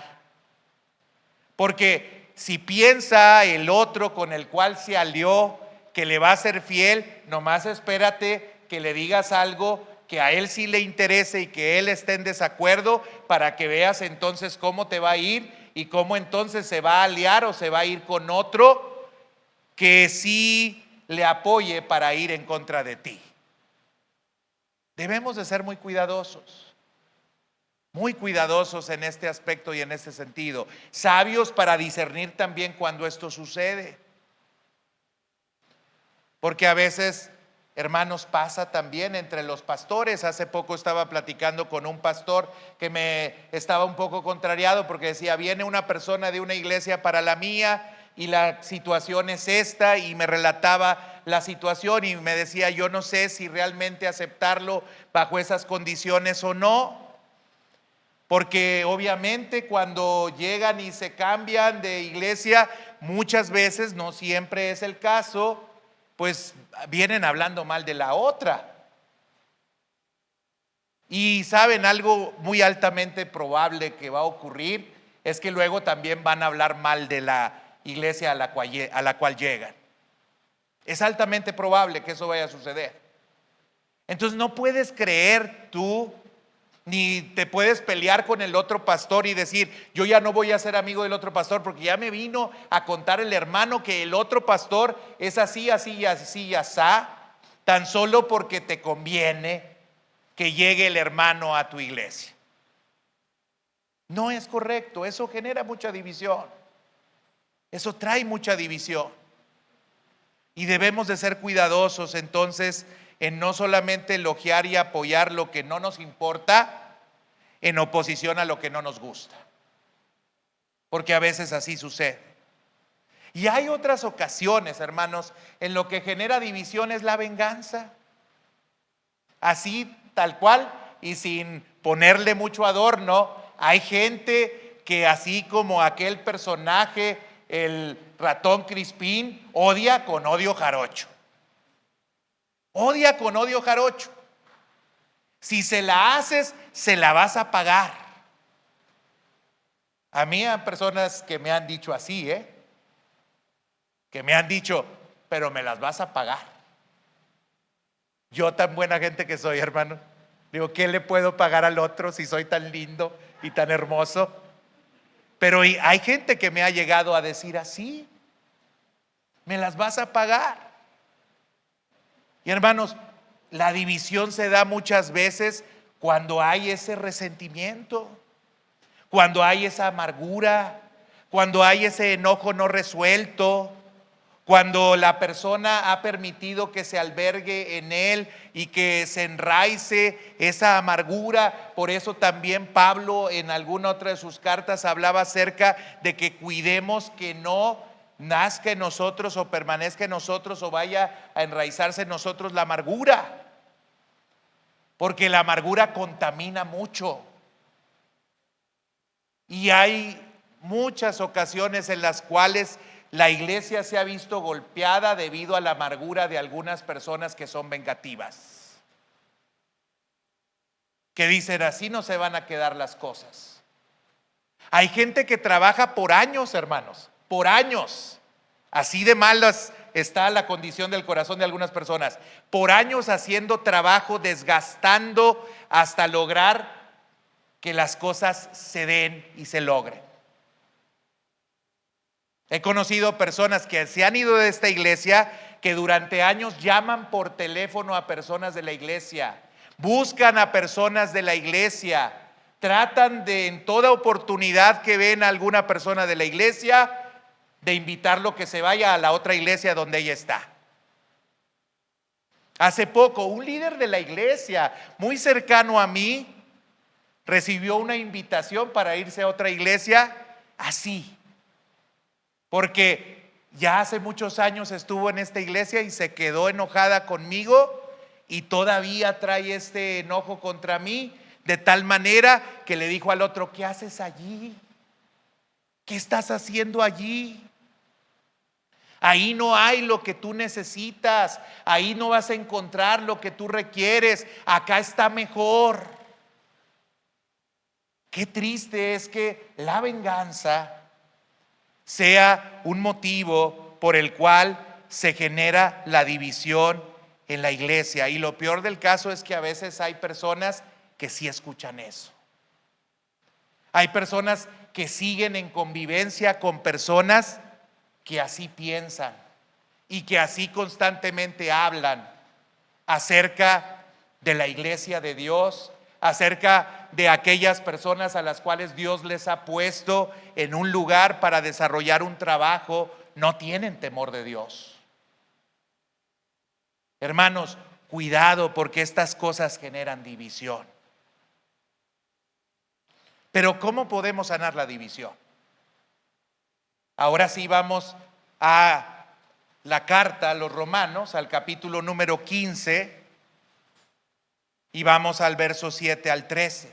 Porque si piensa el otro con el cual se alió que le va a ser fiel, nomás espérate que le digas algo que a él sí le interese y que él esté en desacuerdo para que veas entonces cómo te va a ir y cómo entonces se va a aliar o se va a ir con otro que sí le apoye para ir en contra de ti. Debemos de ser muy cuidadosos en este aspecto y en este sentido, sabios para discernir también cuando esto sucede. Porque a veces, hermanos, pasa también entre los pastores. Hace poco estaba platicando con un pastor que me estaba un poco contrariado porque decía, viene una persona de una iglesia para la mía y la situación es esta, y me relataba la situación y me decía, yo no sé si realmente aceptarlo bajo esas condiciones o no. Porque obviamente cuando llegan y se cambian de iglesia, muchas veces, no siempre es el caso, pues vienen hablando mal de la otra. Y saben, algo muy altamente probable que va a ocurrir es que luego también van a hablar mal de la iglesia a la cual llegan. Es altamente probable que eso vaya a suceder. Entonces no puedes creer tú, ni te puedes pelear con el otro pastor y decir, yo ya no voy a ser amigo del otro pastor porque ya me vino a contar el hermano que el otro pastor es así, así y así y asá, tan solo porque te conviene que llegue el hermano a tu iglesia. No es correcto, eso genera mucha división, eso trae mucha división. Y debemos de ser cuidadosos entonces en no solamente elogiar y apoyar lo que no nos importa en oposición a lo que no nos gusta, porque a veces así sucede. Y hay otras ocasiones, hermanos, en lo que genera división es la venganza. Así, tal cual, y sin ponerle mucho adorno, hay gente que así como aquel personaje, el ratón Crispín, odia con odio jarocho. Odia con odio jarocho. Si se la haces, se la vas a pagar. A mí hay personas que me han dicho así, que me han dicho, pero me las vas a pagar. Yo tan buena gente que soy, hermano. Digo, ¿qué le puedo pagar al otro si soy tan lindo y tan hermoso? Pero hay gente que me ha llegado a decir así: ¿me las vas a pagar? Y hermanos, la división se da muchas veces cuando hay ese resentimiento, cuando hay esa amargura, cuando hay ese enojo no resuelto, cuando la persona ha permitido que se albergue en él y que se enraice esa amargura. Por eso también Pablo en alguna otra de sus cartas hablaba acerca de que cuidemos que no nazca en nosotros o permanezca en nosotros o vaya a enraizarse en nosotros la amargura, porque la amargura contamina mucho. Y hay muchas ocasiones en las cuales la iglesia se ha visto golpeada debido a la amargura de algunas personas que son vengativas, que dicen: así no se van a quedar las cosas. Hay gente que trabaja por años, hermanos, por años. Así de malas está la condición del corazón de algunas personas. Por años haciendo trabajo, desgastando hasta lograr que las cosas se den y se logren. He conocido personas que se han ido de esta iglesia, que durante años llaman por teléfono a personas de la iglesia, buscan a personas de la iglesia, tratan de, en toda oportunidad que ven a alguna persona de la iglesia, de invitarlo que se vaya a la otra iglesia donde ella está. Hace poco, un líder de la iglesia muy cercano a mí recibió una invitación para irse a otra iglesia así, porque ya hace muchos años estuvo en esta iglesia y se quedó enojada conmigo y todavía trae este enojo contra mí, de tal manera que le dijo al otro: ¿qué haces allí? ¿Qué estás haciendo allí? Ahí no hay lo que tú necesitas, ahí no vas a encontrar lo que tú requieres, acá está mejor. Qué triste es que la venganza sea un motivo por el cual se genera la división en la iglesia. Y lo peor del caso es que a veces hay personas que sí escuchan eso. Hay personas que siguen en convivencia con personas que así piensan y que así constantemente hablan acerca de la iglesia de Dios, acerca de aquellas personas a las cuales Dios les ha puesto en un lugar para desarrollar un trabajo. No tienen temor de Dios. Hermanos, cuidado, porque estas cosas generan división. Pero ¿cómo podemos sanar la división? Ahora sí vamos a la carta a los Romanos, al capítulo número 15, y vamos al verso 7 al 13.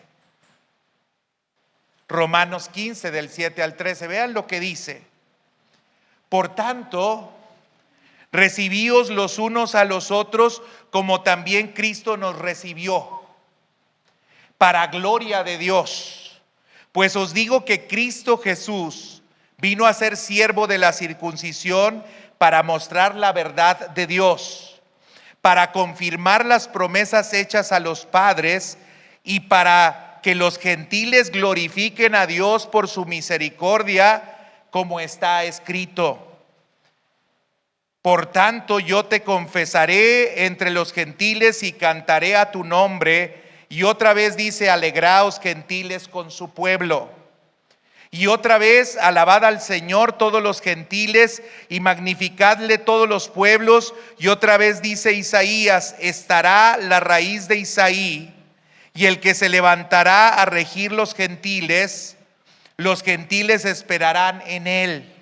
Romanos 15 del 7 al 13. Vean lo que dice: por tanto, recibíos los unos a los otros como también Cristo nos recibió, para gloria de Dios. Pues os digo que Cristo Jesús vino a ser siervo de la circuncisión para mostrar la verdad de Dios, para confirmar las promesas hechas a los padres y para que los gentiles glorifiquen a Dios por su misericordia, como está escrito: por tanto, yo te confesaré entre los gentiles y cantaré a tu nombre. Y otra vez dice: alegraos, gentiles, con su pueblo. Y otra vez: alabad al Señor todos los gentiles y magnificadle todos los pueblos. Y otra vez dice Isaías: estará la raíz de Isaí, y el que se levantará a regir los gentiles esperarán en él.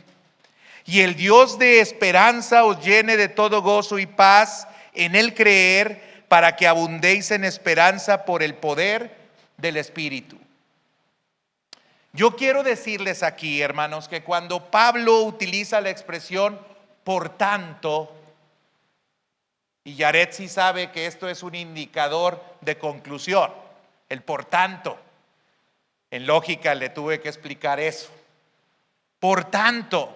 Y el Dios de esperanza os llene de todo gozo y paz en el creer, para que abundéis en esperanza por el poder del Espíritu. Yo quiero decirles aquí, hermanos, que cuando Pablo utiliza la expresión por tanto, y Yaret sí sabe que esto es un indicador de conclusión, el por tanto, en lógica le tuve que explicar eso. Por tanto,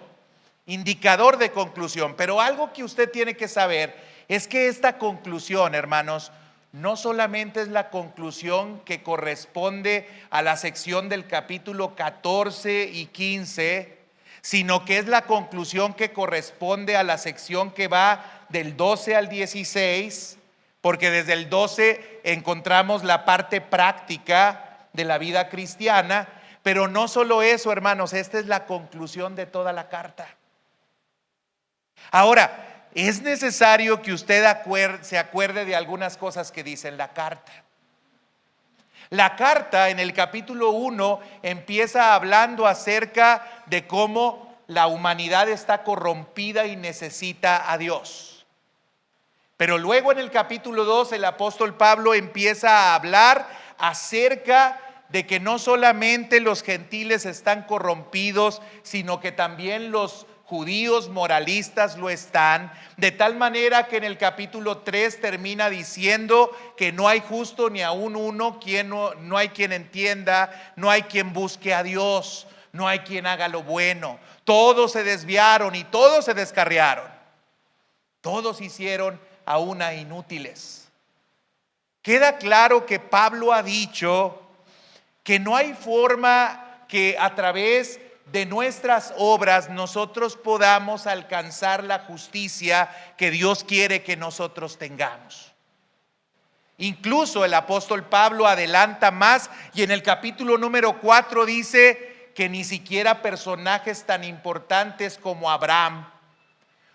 indicador de conclusión. Pero algo que usted tiene que saber es que esta conclusión, hermanos, no solamente es la conclusión que corresponde a la sección del capítulo 14 y 15, sino que es la conclusión que corresponde a la sección que va del 12 al 16, porque desde el 12 encontramos la parte práctica de la vida cristiana. Pero no solo eso, hermanos, esta es la conclusión de toda la carta. Ahora, es necesario que usted se acuerde de algunas cosas que dice en la carta. La carta en el capítulo 1 empieza hablando acerca de cómo la humanidad está corrompida y necesita a Dios. Pero luego en el capítulo 2 el apóstol Pablo empieza a hablar acerca de que no solamente los gentiles están corrompidos, sino que también los judíos moralistas lo están, de tal manera que en el capítulo 3 termina diciendo que no hay justo ni aún uno, no hay quien entienda, no hay quien busque a Dios, no hay quien haga lo bueno. Todos se desviaron y todos se descarriaron. Todos hicieron a una inútiles. Queda claro que Pablo ha dicho que no hay forma que a través de nuestras obras nosotros podamos alcanzar la justicia que Dios quiere que nosotros tengamos. Incluso el apóstol Pablo adelanta más y en el capítulo número 4 dice que ni siquiera personajes tan importantes como Abraham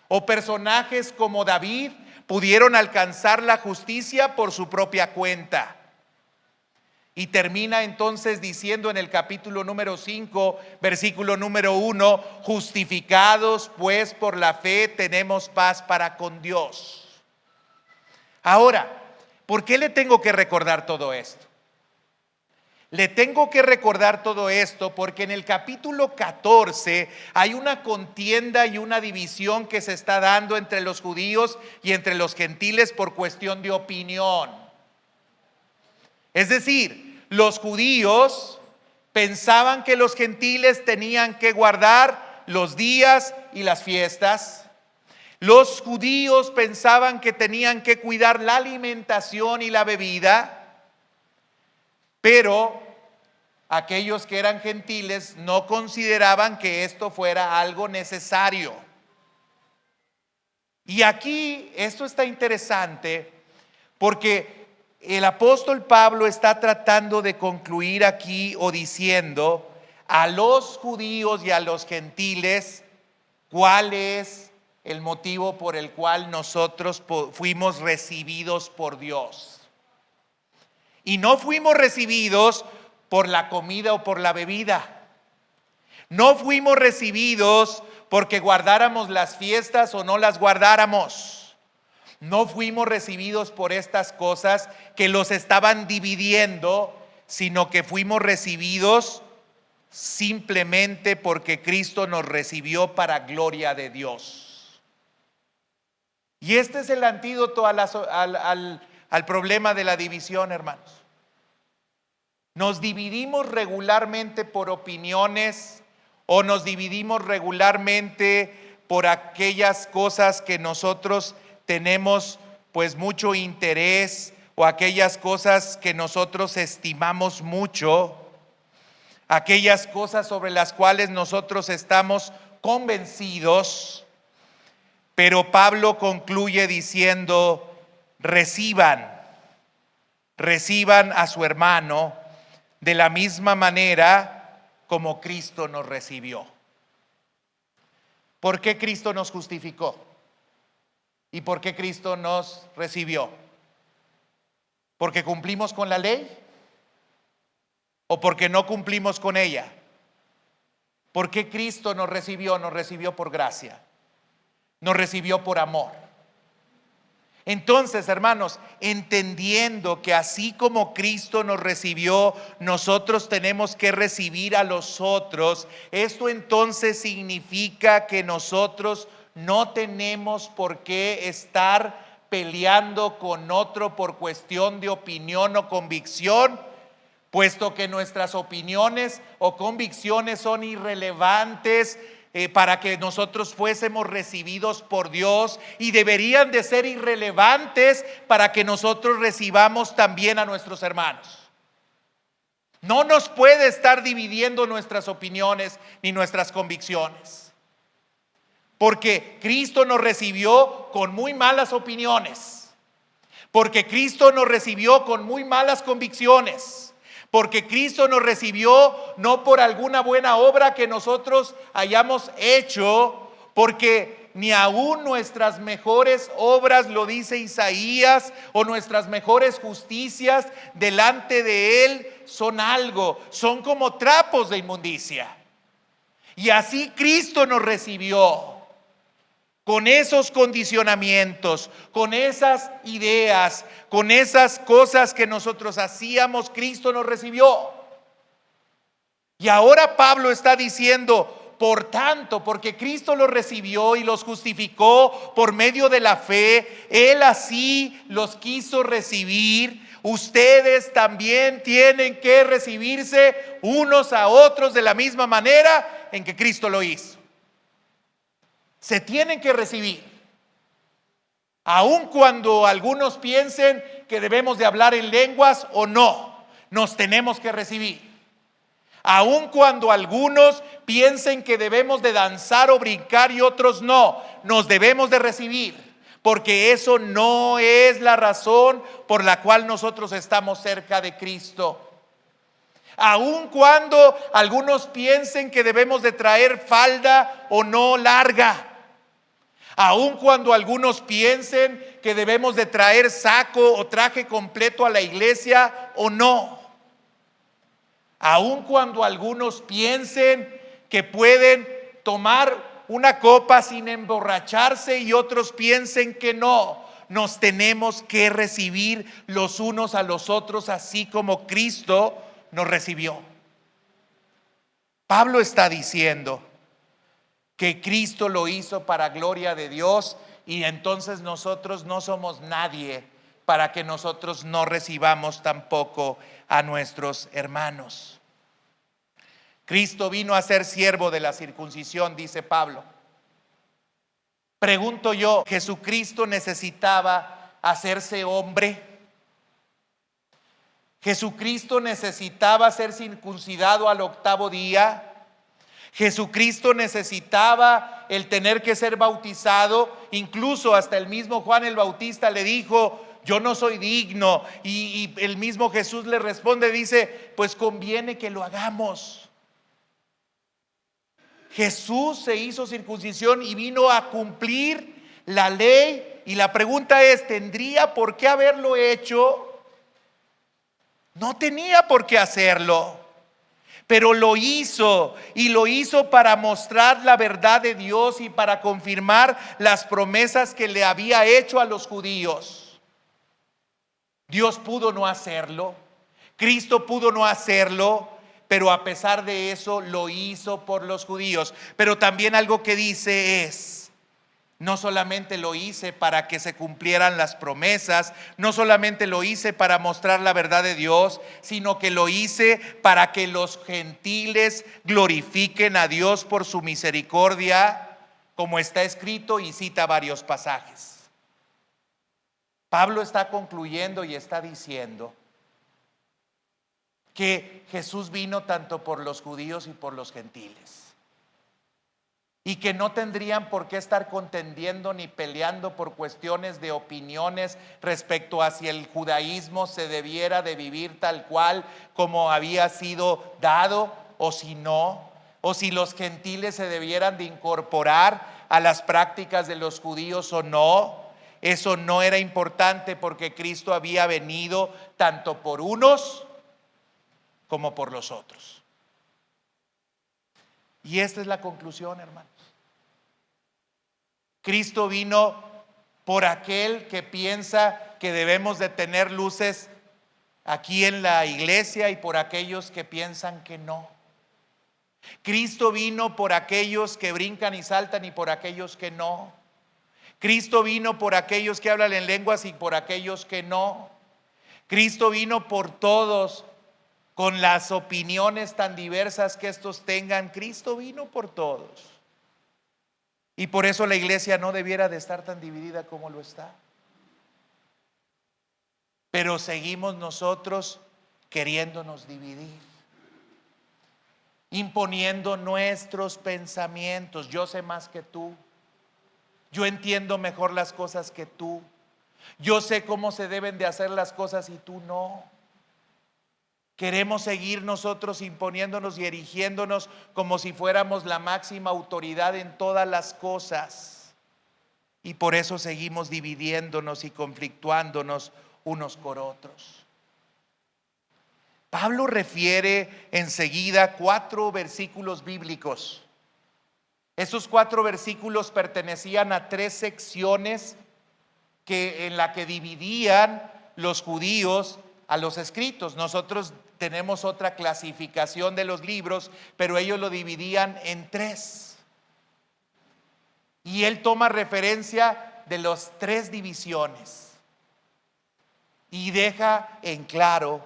o personajes como David pudieron alcanzar la justicia por su propia cuenta. Y termina entonces diciendo en el capítulo número 5, versículo número 1, justificados pues por la fe tenemos paz para con Dios. Ahora, ¿por qué le tengo que recordar todo esto? Le tengo que recordar todo esto porque en el capítulo 14 hay una contienda y una división que se está dando entre los judíos y entre los gentiles por cuestión de opinión. Es decir, los judíos pensaban que los gentiles tenían que guardar los días y las fiestas. Los judíos pensaban que tenían que cuidar la alimentación y la bebida. Pero aquellos que eran gentiles no consideraban que esto fuera algo necesario. Y aquí esto está interesante porque el apóstol Pablo está tratando de concluir aquí o diciendo a los judíos y a los gentiles cuál es el motivo por el cual nosotros fuimos recibidos por Dios. Y no fuimos recibidos por la comida o por la bebida. No fuimos recibidos porque guardáramos las fiestas o no las guardáramos. No fuimos recibidos por estas cosas que los estaban dividiendo, sino que fuimos recibidos simplemente porque Cristo nos recibió para gloria de Dios. Y este es el antídoto al problema de la división, hermanos. Nos dividimos regularmente por opiniones o nos dividimos regularmente por aquellas cosas que nosotros tenemos pues mucho interés o aquellas cosas que nosotros estimamos mucho, aquellas cosas sobre las cuales nosotros estamos convencidos. Pero Pablo concluye diciendo, reciban a su hermano de la misma manera como Cristo nos recibió. ¿Por qué Cristo nos justificó? ¿Y por qué Cristo nos recibió? ¿Porque cumplimos con la ley? ¿O porque no cumplimos con ella? ¿Por qué Cristo nos recibió? Nos recibió por gracia. Nos recibió por amor. Entonces, hermanos, entendiendo que así como Cristo nos recibió, nosotros tenemos que recibir a los otros. Esto entonces significa que nosotros no tenemos por qué estar peleando con otro por cuestión de opinión o convicción, puesto que nuestras opiniones o convicciones son irrelevantes para que nosotros fuésemos recibidos por Dios, y deberían de ser irrelevantes para que nosotros recibamos también a nuestros hermanos. No nos puede estar dividiendo nuestras opiniones ni nuestras convicciones, porque Cristo nos recibió con muy malas opiniones, porque Cristo nos recibió con muy malas convicciones, porque Cristo nos recibió no por alguna buena obra que nosotros hayamos hecho, porque ni aún nuestras mejores obras, lo dice Isaías, o nuestras mejores justicias delante de Él son algo, son como trapos de inmundicia. Y así Cristo nos recibió, con esos condicionamientos, con esas ideas, con esas cosas que nosotros hacíamos. Cristo nos recibió. Y ahora Pablo está diciendo: por tanto, porque Cristo los recibió y los justificó por medio de la fe, Él así los quiso recibir, ustedes también tienen que recibirse unos a otros de la misma manera en que Cristo lo hizo. Se tienen que recibir. Aun cuando algunos piensen que debemos de hablar en lenguas o no, nos tenemos que recibir. Aun cuando algunos piensen que debemos de danzar o brincar y otros no, nos debemos de recibir, porque eso no es la razón por la cual nosotros estamos cerca de Cristo. Aun cuando algunos piensen que debemos de traer falda o no larga, aun cuando algunos piensen que debemos de traer saco o traje completo a la iglesia o no, aun cuando algunos piensen que pueden tomar una copa sin emborracharse y otros piensen que no, nos tenemos que recibir los unos a los otros, así como Cristo nos recibió. Pablo está diciendo que Cristo lo hizo para gloria de Dios, y entonces nosotros no somos nadie para que nosotros no recibamos tampoco a nuestros hermanos. Cristo vino a ser siervo de la circuncisión, dice Pablo. Pregunto yo, ¿Jesucristo necesitaba hacerse hombre? ¿Jesucristo necesitaba ser circuncidado al 8º día? ¿Jesucristo necesitaba el tener que ser bautizado? Incluso hasta el mismo Juan el Bautista le dijo: yo no soy digno. Y el mismo Jesús le responde, dice: pues conviene que lo hagamos. Jesús se hizo circuncisión y vino a cumplir la ley. Y la pregunta es: ¿tendría por qué haberlo hecho? No tenía por qué hacerlo, pero lo hizo, y lo hizo para mostrar la verdad de Dios y para confirmar las promesas que le había hecho a los judíos. Dios pudo no hacerlo, Cristo pudo no hacerlo, pero a pesar de eso lo hizo por los judíos. Pero también algo que dice es: no solamente lo hice para que se cumplieran las promesas, no solamente lo hice para mostrar la verdad de Dios, sino que lo hice para que los gentiles glorifiquen a Dios por su misericordia, como está escrito, y cita varios pasajes. Pablo está concluyendo y está diciendo que Jesús vino tanto por los judíos y por los gentiles, y que no tendrían por qué estar contendiendo ni peleando por cuestiones de opiniones respecto a si el judaísmo se debiera de vivir tal cual como había sido dado, o si no, o si los gentiles se debieran de incorporar a las prácticas de los judíos o no. Eso no era importante, porque Cristo había venido tanto por unos como por los otros. Y esta es la conclusión, hermanos. Cristo vino por aquel que piensa que debemos de tener luces aquí en la iglesia y por aquellos que piensan que no. Cristo vino por aquellos que brincan y saltan y por aquellos que no. Cristo vino por aquellos que hablan en lenguas y por aquellos que no. Cristo vino por todos, con las opiniones tan diversas que estos tengan. Cristo vino por todos. Y por eso la iglesia no debiera de estar tan dividida como lo está. Pero seguimos nosotros queriéndonos dividir, imponiendo nuestros pensamientos. Yo sé más que tú. Yo entiendo mejor las cosas que tú. Yo sé cómo se deben de hacer las cosas y tú no. Queremos seguir nosotros imponiéndonos y erigiéndonos como si fuéramos la máxima autoridad en todas las cosas. Y por eso seguimos dividiéndonos y conflictuándonos unos con otros. Pablo refiere enseguida 4 versículos bíblicos. Esos 4 versículos pertenecían a 3 secciones en la que dividían los judíos a los escritos. Nosotros tenemos otra clasificación de los libros, pero ellos lo dividían en 3. Y él toma referencia de las 3 divisiones y deja en claro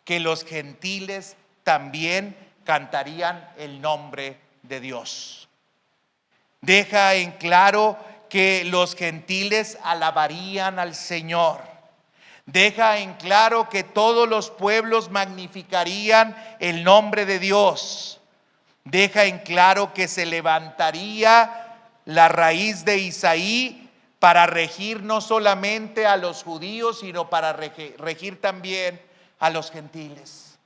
que los gentiles también cantarían el nombre de Dios. Deja en claro que los gentiles alabarían al Señor. Deja en claro que todos los pueblos magnificarían el nombre de Dios. Deja en claro que se levantaría la raíz de Isaí para regir no solamente a los judíos, sino para regir también a los gentiles.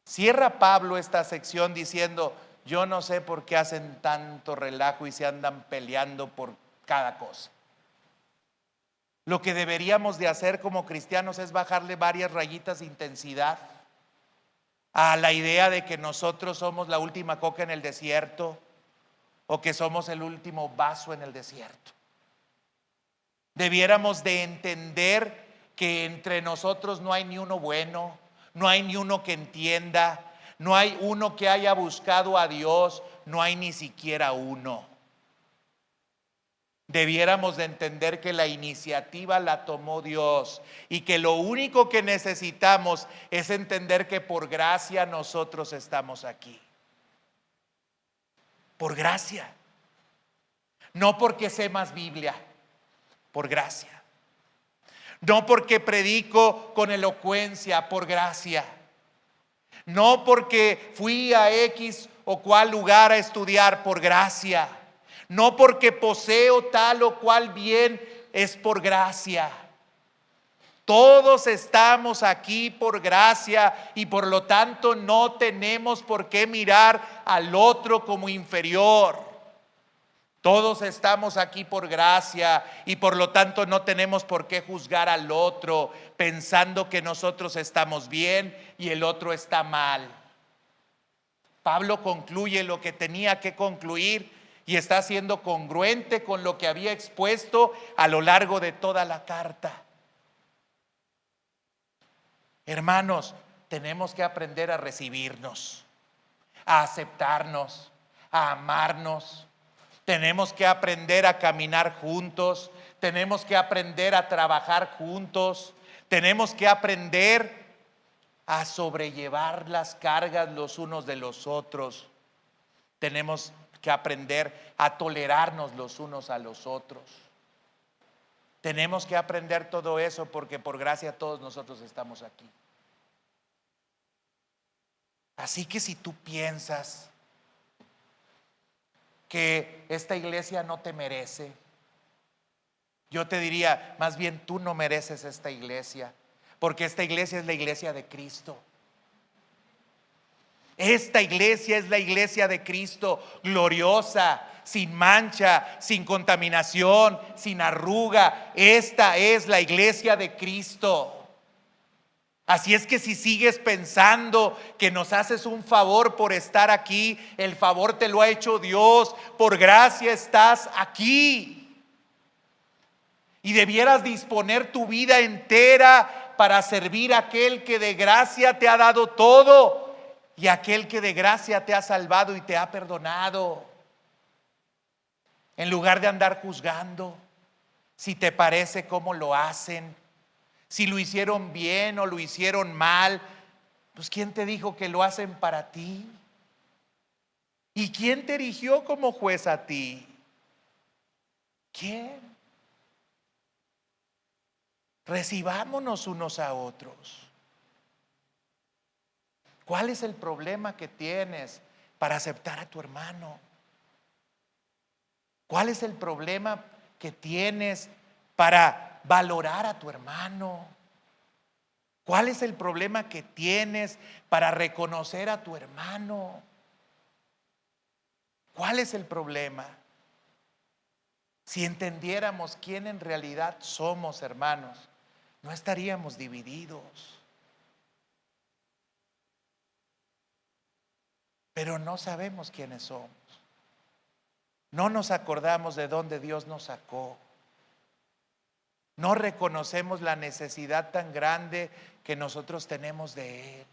Cierra Pablo esta sección diciendo: yo no sé por qué hacen tanto relajo y se andan peleando por cada cosa. Lo que deberíamos de hacer como cristianos es bajarle varias rayitas de intensidad a la idea de que nosotros somos la última coca en el desierto o que somos el último vaso en el desierto. Debiéramos de entender que entre nosotros no hay ni uno bueno, no hay ni uno que entienda, no hay uno que haya buscado a Dios, no hay ni siquiera uno. Debiéramos de entender que la iniciativa la tomó Dios y que lo único que necesitamos es entender que por gracia nosotros estamos aquí. Por gracia. No porque sé más Biblia, por gracia. No porque predico con elocuencia, por gracia. No porque fui a X o cual lugar a estudiar, por gracia. No porque poseo tal o cual bien, es por gracia. Todos estamos aquí por gracia y por lo tanto no tenemos por qué mirar al otro como inferior. Todos estamos aquí por gracia y por lo tanto no tenemos por qué juzgar al otro pensando que nosotros estamos bien y el otro está mal. Pablo concluye lo que tenía que concluir y está siendo congruente con lo que había expuesto a lo largo de toda la carta. Hermanos, tenemos que aprender a recibirnos, a aceptarnos, a amarnos. Tenemos que aprender a caminar juntos, tenemos que aprender a trabajar juntos, tenemos que aprender a sobrellevar las cargas los unos de los otros. Tenemos que aprender a tolerarnos los unos a los otros. Tenemos que aprender todo eso porque por gracia todos nosotros estamos aquí. Así que si tú piensas que esta iglesia no te merece, yo te diría, más bien tú no mereces esta iglesia, porque esta iglesia es la iglesia de Cristo. Esta iglesia es la iglesia de Cristo, gloriosa, sin mancha, sin contaminación, sin arruga. Esta es la iglesia de Cristo. Así es que si sigues pensando que nos haces un favor por estar aquí, el favor te lo ha hecho Dios, por gracia estás aquí. Y debieras disponer tu vida entera para servir a aquel que de gracia te ha dado todo y aquel que de gracia te ha salvado y te ha perdonado. En lugar de andar juzgando si te parece cómo lo hacen, si lo hicieron bien o lo hicieron mal, pues ¿quién te dijo que lo hacen para ti? ¿Y quién te erigió como juez a ti? ¿Quién? Recibámonos unos a otros. ¿Cuál es el problema que tienes para aceptar a tu hermano? ¿Cuál es el problema que tienes para valorar a tu hermano? ¿Cuál es el problema que tienes para reconocer a tu hermano? ¿Cuál es el problema? Si entendiéramos quién en realidad somos, hermanos, no estaríamos divididos. Pero no sabemos quiénes somos. No nos acordamos de dónde Dios nos sacó. No reconocemos la necesidad tan grande que nosotros tenemos de Él.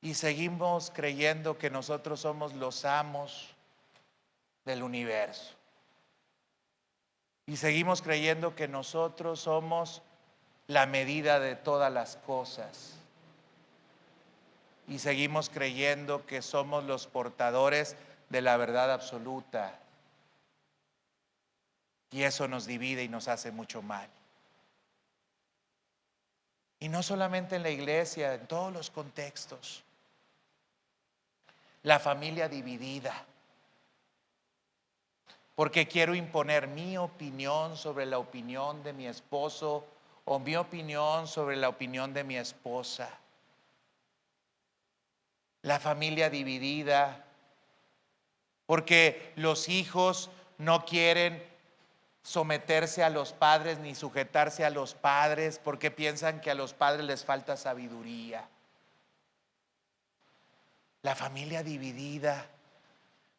Y seguimos creyendo que nosotros somos los amos del universo. Y seguimos creyendo que nosotros somos la medida de todas las cosas. Y seguimos creyendo que somos los portadores de la verdad absoluta. Y eso nos divide y nos hace mucho mal. Y no solamente en la iglesia, en todos los contextos. La familia dividida. Porque quiero imponer mi opinión sobre la opinión de mi esposo o mi opinión sobre la opinión de mi esposa. La familia dividida, porque los hijos no quieren someterse a los padres ni sujetarse a los padres, porque piensan que a los padres les falta sabiduría. La familia dividida,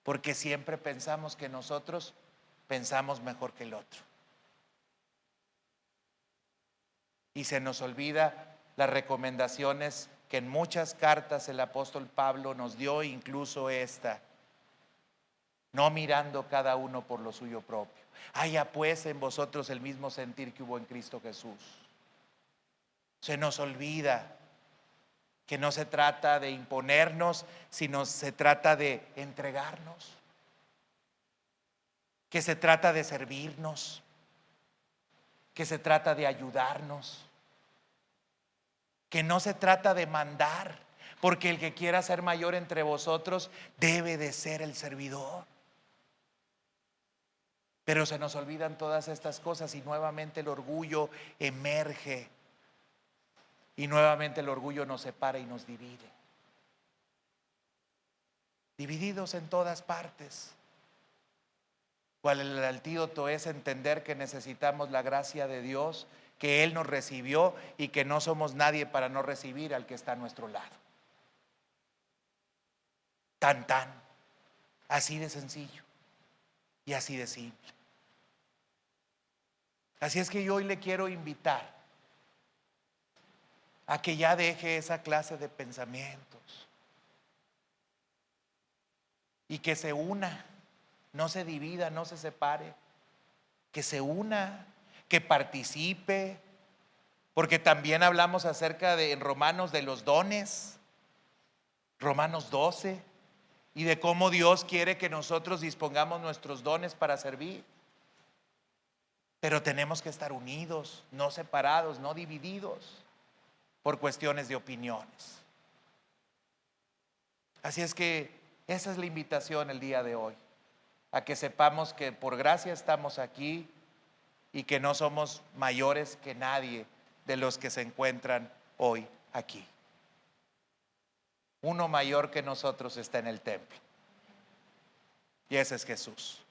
porque siempre pensamos que nosotros pensamos mejor que el otro. Y se nos olvida las recomendaciones que en muchas cartas el apóstol Pablo nos dio, incluso esta: no mirando cada uno por lo suyo propio. Haya pues en vosotros el mismo sentir que hubo en Cristo Jesús. Se nos olvida que no se trata de imponernos, sino se trata de entregarnos, que se trata de servirnos, que se trata de ayudarnos, que no se trata de mandar, porque el que quiera ser mayor entre vosotros debe de ser el servidor. Pero se nos olvidan todas estas cosas y nuevamente el orgullo emerge. Y nuevamente el orgullo nos separa y nos divide. Divididos en todas partes. ¿Cuál el antídoto? Es entender que necesitamos la gracia de Dios, que Él nos recibió y que no somos nadie para no recibir al que está a nuestro lado. Tan, así de sencillo y así de simple. Así es que yo hoy le quiero invitar a que ya deje esa clase de pensamientos y que se una, no se divida, no se separe, que se una, que participe, porque también hablamos acerca de en Romanos de los dones, Romanos 12, y de cómo Dios quiere que nosotros dispongamos nuestros dones para servir. Pero tenemos que estar unidos, no separados, no divididos por cuestiones de opiniones. Así es que esa es la invitación el día de hoy, a que sepamos que por gracia estamos aquí y que no somos mayores que nadie de los que se encuentran hoy aquí. Uno mayor que nosotros está en el templo, y ese es Jesús.